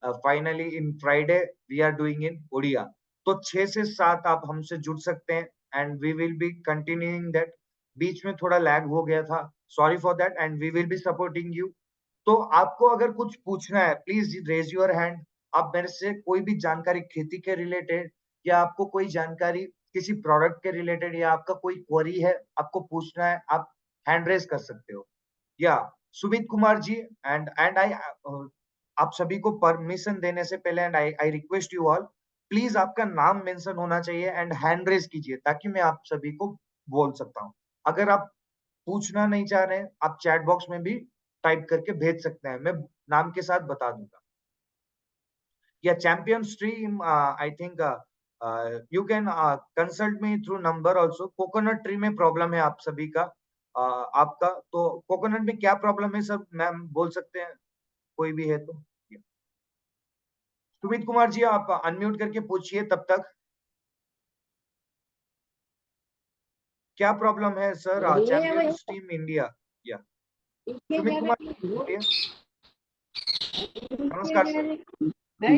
finally in Friday we are doing in Odia. तो 6 से 7 आप हमसे जुड़ सकते हैं, and we will be continuing that. बीच में थोड़ा लैग हो गया था, sorry for that, and we will be supporting you. तो आपको अगर कुछ पूछना है, प्लीज रेज योर हैंड। आप मेरे से कोई भी जानकारी खेती के रिलेटेड, या आपको कोई जानकारी किसी प्रोडक्ट के रिलेटेड, या आपका कोई क्वेरी है आपको पूछना है, आप हैंड रेज कर सकते हो। या सुमित कुमार जी, एंड आई, आप सभी को परमिशन देने से पहले, and I I request you all, please आपका नाम मेंशन होना चाहिए एंड हैंड रेज कीजिए, ताकि मैं आप सभी को बोल सकता हूँ। अगर आप पूछना नहीं चाह रहे हैं, आप चैट बॉक्स में भी टाइप करके भेज सकते हैं, मैं नाम के साथ बता दूंगा। या champion stream, I think you can consult me through number also. Coconut tree में प्रॉब्लम है आप सभी का, आपका तो कोकोनट में क्या प्रॉब्लम है सब मैम बोल सकते हैं, कोई भी है तो। सुमित कुमार जी आप अनम्यूट करके पूछिए तब तक, क्या प्रॉब्लम है सर चैंपियन स्ट्रीम इंडिया। या सुमित कुमार बोलिए। नमस्कार सर।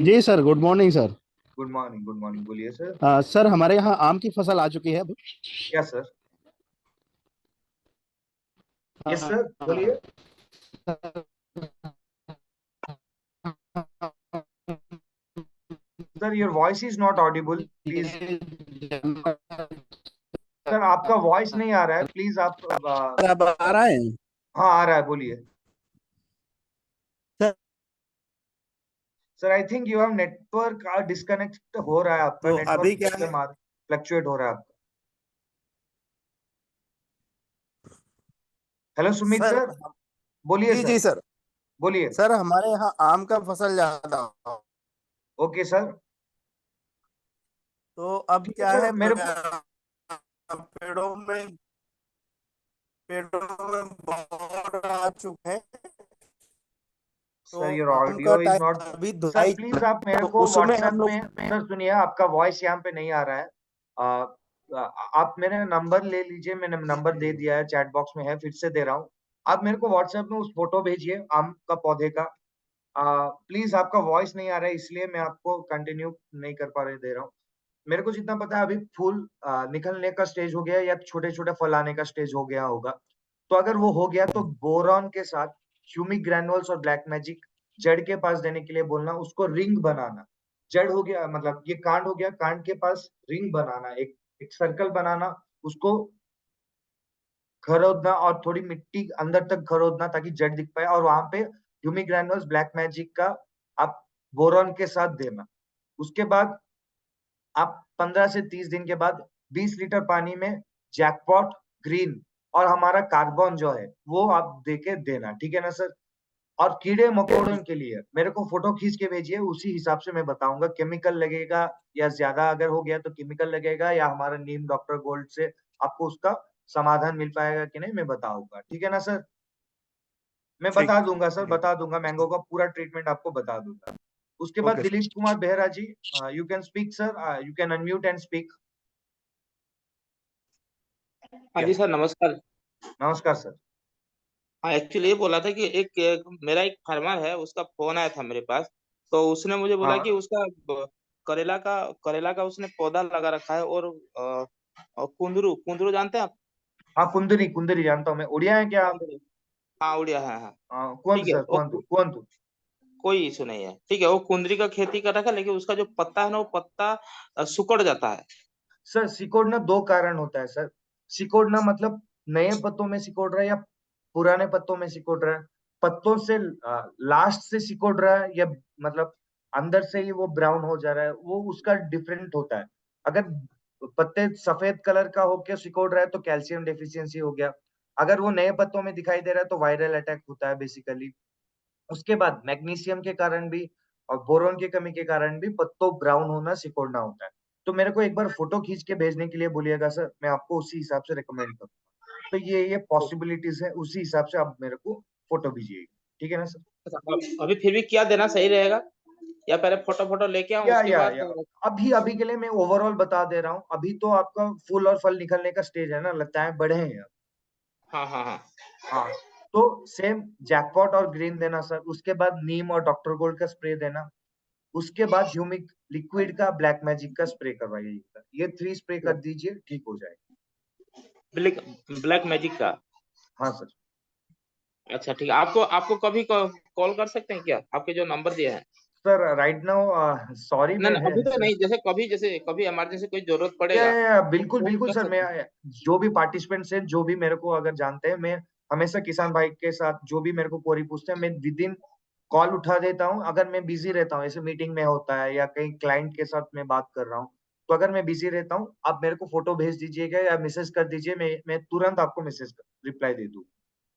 जी sir, good morning sir. Good morning, बोलिए सर। सर हमारे यहाँ आम की फसल आ चुकी है। क्या सर? यस सर, बोलिए। Sir your voice is not audible, please. Sir आपका वॉइस नहीं आ रहा है, प्लीज आप अब आ रहा है हाँ आ रहा है, बोलिए। Sir. Sir I think you have network disconnect हो रहा है आपका, तो नेटवर्क अभी क्या है? प्रॉब्लम फ्लक्चुएट हो रहा है आपका। हेलो सुमित सर सर, बोलिए जी सर, जी सर। बोलिए। सर हमारे यहाँ आम का फसल ज्यादा, ओके सर। तो अब ठीक है क्या सर, है, मेरे को पेड़ों में बहुत आ चुके हैं। तो सर योर आम का ऑडियो इज टाइम नॉट। अभी सर धुलाई, प्लीज आप मेरे तो को उसमें व्हाट्सएप हम लोग में, सर सुनिए आपका वॉइस यहाँ पे नहीं आ रहा है। आप मेरे नंबर ले लीजिए, मैंने नंबर दे दिया है, चैट बॉक्स में है, फिर से दे रहा हूँ। आप मेरे को व्हाट्सएप में उस फोटो भेजिए आम का पौधे का, प्लीज आपका वॉइस नहीं आ रहा है, इसलिए मैं आपको कंटिन्यू नहीं कर पा रहे दे रहा हूँ। मेरे को जितना पता है अभी फूल निकलने का स्टेज हो गया या छोटे छोटे फल आने का स्टेज हो गया होगा। तो अगर वो हो गया तो बोरॉन के साथ ह्यूमिक ग्रैनुअल्स और ब्लैक मैजिक जड़ के पास देने के लिए बोलना, उसको रिंग बनाना। जड़ हो गया मतलब ये कांड हो गया, कांड के पास रिंग बनाना, एक सर्कल बनाना, उसको खरोदना और थोड़ी मिट्टी अंदर तक खरोदना ताकि जड़ दिख पाए, और वहां पे ह्यूमिक ग्रैनुअल्स ब्लैक मैजिक का आप बोरॉन के साथ देना। उसके बाद आप 15 से 30 दिन के बाद 20 लीटर पानी में जैकपॉट ग्रीन और हमारा कार्बन जो है वो आप देके देना, ठीक है ना सर। और कीड़े मकोड़ों के लिए मेरे को फोटो खींच के भेजिए, उसी हिसाब से मैं बताऊंगा केमिकल लगेगा या ज्यादा अगर हो गया तो केमिकल लगेगा, या हमारा नीम डॉक्टर गोल्ड से आपको उसका समाधान मिल पाएगा कि नहीं मैं बताऊंगा, ठीक है ना सर। मैं ठीक बता दूंगा सर, ठीक। बता दूंगा, मैंगो का पूरा ट्रीटमेंट आपको बता दूंगा। उसके बाद okay sir. Dilip Kumar Behera ji, you can speak sir, you can unmute and speak. हाँ या जी सर, नमस्कार। नमस्कार सर। हाँ, एक्चुअली ये बोला था कि मेरा एक फार्मर है, उसका फोन आया था मेरे पास। तो उसने मुझे बोला कि हाँ उसका करेला का उसने पौधा लगा रखा है। और कुंदरू कुंदरू जानते हैं आप? हाँ कुंदरी कुंदरी जानता हूँ मैं, उड़िया है क्या आप? कुंदरू, हाँ उड़िया, हाँ हाँ। कौन ठीक है, सर, कौन तू? कोई इशू नहीं है, ठीक है। वो कुंदरी का खेती कर रखा है, लेकिन उसका जो पत्ता है ना, वो पत्ता सिकुड़ जाता है। सर सिकोड़ना दो कारण होता है सर। सिकोड़ना मतलब नए पत्तों में सिकोड़ रहा है या पुराने पत्तों में सिकोड़ रहा है। पत्तों से लास्ट से सिकोड़ रहा है या मतलब अंदर से ही वो ब्राउन हो जा रहा है, वो उसका डिफरेंट होता है। अगर पत्ते सफेद कलर का होके सिकोड़ रहा है तो कैल्शियम डेफिशिएंसी हो गया। अगर वो नए पत्तों में दिखाई दे रहा है तो वायरल अटैक होता है बेसिकली। उसके बाद मैग्नीशियम के कारण भी और बोरोन की कमी के कारण भी पत्तों ब्राउन होना सिकुड़ना होता है। तो मेरे को एक बार फोटो खींच के भेजने के लिए बोलिएगा सर, मैं आपको उसी हिसाब से रिकमेंड करूंगा। तो ये पॉसिबिलिटीज है, उसी हिसाब से आप मेरे को फोटो भेजिएगा, ठीक है ना सर। अच्छा, अभी फिर भी क्या देना सही रहेगा, या पहले फोटो फोटो लेके आऊं उसके बाद? या अभी अभी के लिए मैं ओवरऑल बता दे रहा हूँ, अभी तो आपका फूल और फल निकलने का स्टेज है ना, लताएं बड़े हैं। हाँ हाँ हाँ। हाँ, तो सेम जैकपॉट और ग्रीन देना सर, उसके बाद नीम और डॉक्टर गोल्ड का स्प्रे देना, उसके बाद ह्यूमिक लिक्विड का ब्लैक मैजिक का स्प्रे करवाइए। ये 3 स्प्रे कर दीजिए, ठीक हो जाएगा। ब्लैक ब्लैक मैजिक का? हाँ सर। अच्छा ठीक है। आपको आपको कभी कॉल कर सकते हैं क्या, आपके जो नंबर दिए हैं? सर राइट नाउ सॉरी ना मैं ना, अभी तो सर। नहीं, जैसे कभी इमरजेंसी कोई जरूरत पड़ेगा या तो बिल्कुल फोन बिल्कुल कर सर, मैं सकते हैं। जो भी पार्टिसिपेंट्स हैं जो भी मेरे को अगर जानते हैं, मैं हमेशा किसान भाई के साथ जो भी मेरे को क्वेरी पूछते हैं मैं विद इन कॉल उठा देता हूँ। अगर मैं बिजी रहता हूँ, ऐसे मीटिंग में होता है या कहीं क्लाइंट के साथ मैं बात कर रहा हूँ, तो अगर मैं बिजी रहता हूँ आप मेरे को फोटो भेज दीजिएगा या मैसेज कर दीजिए, मैं तुरंत आपको मैसेज रिप्लाई दे दूँ,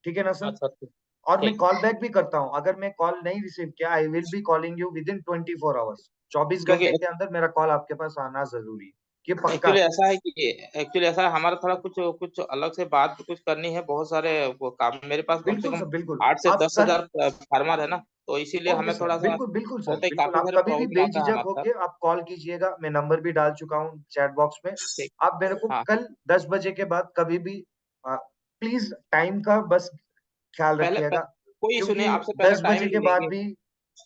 ठीक है ना सर। अच्छा ठीक। और मैं ठीक। कॉल बैक भी करता हूँ, अगर मैं कॉल नहीं रिसीव किया आई will be calling you with in 24 hours. 24 क्योंकि घंटे के अंदर मेरा कॉल आपके पास आना जरूरी है, ये पक्का एक्चुअली है। ऐसा है कि एक्चुअली ऐसा है, हमारा थोड़ा कुछ कुछ अलग से बात कुछ करनी है। बहुत सारे वो काम मेरे पास, कम से बिल्कुल कम सर बिल्कुल। 8 से 10 आप हजार फार्मर है ना। तो इसीलिए ओके हमें सर, थोड़ा सा बिल्कुल सर, होते बिल्कुल काफी आप सारे कभी भी प्रॉब्लम आता है बेझिझक हमारे साथ। होके आप कॉल कीजिएगा, मैं नंबर भी डाल चुका हूँ चैट बॉक्स में। ठीक। आप मेरे को हाँ, कल 10 बजे के बाद कभी भी प्लीज टाइम का बस ख्याल रखिएगा, कोई इशू नहीं, क्योंकि आपसे पहले 10 टाइम बजे के ले बाद लेंगे। भी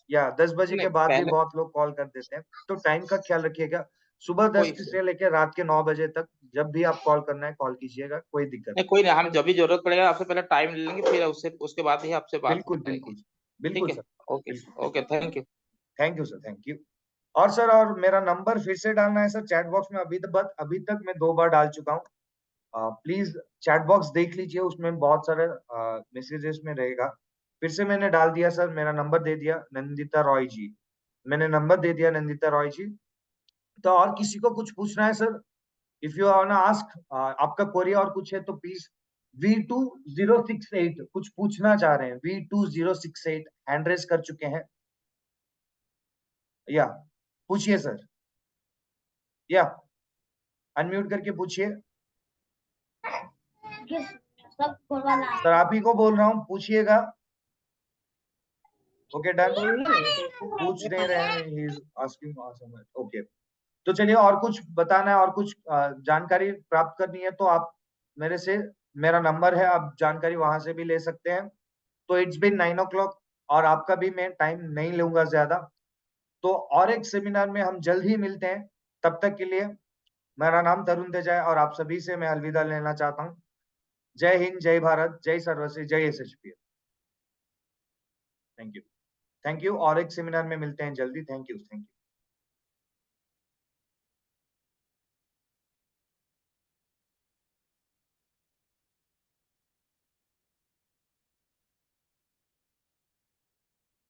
या 10 बजे नहीं के बाद भी पहले, बहुत लोग कॉल कर देते हैं, तो टाइम का ख्याल रखिएगा। सुबह कोई 10 इशू से लेकर रात के 9 बजे तक जब भी आप कॉल करना है कॉल कीजिएगा, कोई दिक्कत नहीं, नहीं। कोई नहीं, हम जब भी जरूरत पड़ेगा आपसे पहले टाइम ले लेंगे, फिर उससे उसके बाद ही आपसे बात बिल्कुल करेंगे। बिल्कुल ठीक बिल्कुल है। Sir, okay. बिल्कुल ओके, बिल्कुल। Thank you. Thank you sir, thank you. और सर, और मेरा नंबर फिर से डालना है सर चैट बॉक्स में, अभी तक मैं 2 बार डाल चुका हूँ। प्लीज चैट बॉक्स देख लीजिए, उसमें बहुत सारे मैसेजेस में रहेगा। फिर से मैंने डाल दिया सर, मेरा नंबर दे दिया, नंदिता रॉय जी। मैंने नंबर दे दिया नंदिता रॉय जी। तो और किसी को कुछ पूछना है sir? If you want ask, आपका क्वेरी और कुछ है तो प्लीज। V2068 कुछ पूछना चाह रहे हैं, V2068 हैंड रेस कर चुके हैं, या पूछिए सर, या अनम्यूट करके पूछिए। सर आप ही को बोल रहा हूँ, पूछिएगा। Okay done. पूछ नहीं रहे हैं, he is asking awesome, okay. तो चलिए, और कुछ बताना है और कुछ जानकारी प्राप्त करनी है तो आप मेरे से, मेरा नंबर है, आप जानकारी वहां से भी ले सकते हैं। तो इट्स बिन 9 o'clock, और आपका भी मैं टाइम नहीं लूंगा ज्यादा। तो और एक सेमिनार में हम जल्द ही मिलते हैं। तब तक के लिए मेरा नाम तरुण तेजा है और आप सभी से मैं अलविदा लेना चाहता हूँ। जय हिंद, जय भारत, जय सर्वश्री, जय SHP। थैंक यू और एक सेमिनार में मिलते हैं जल्दी। Thank you.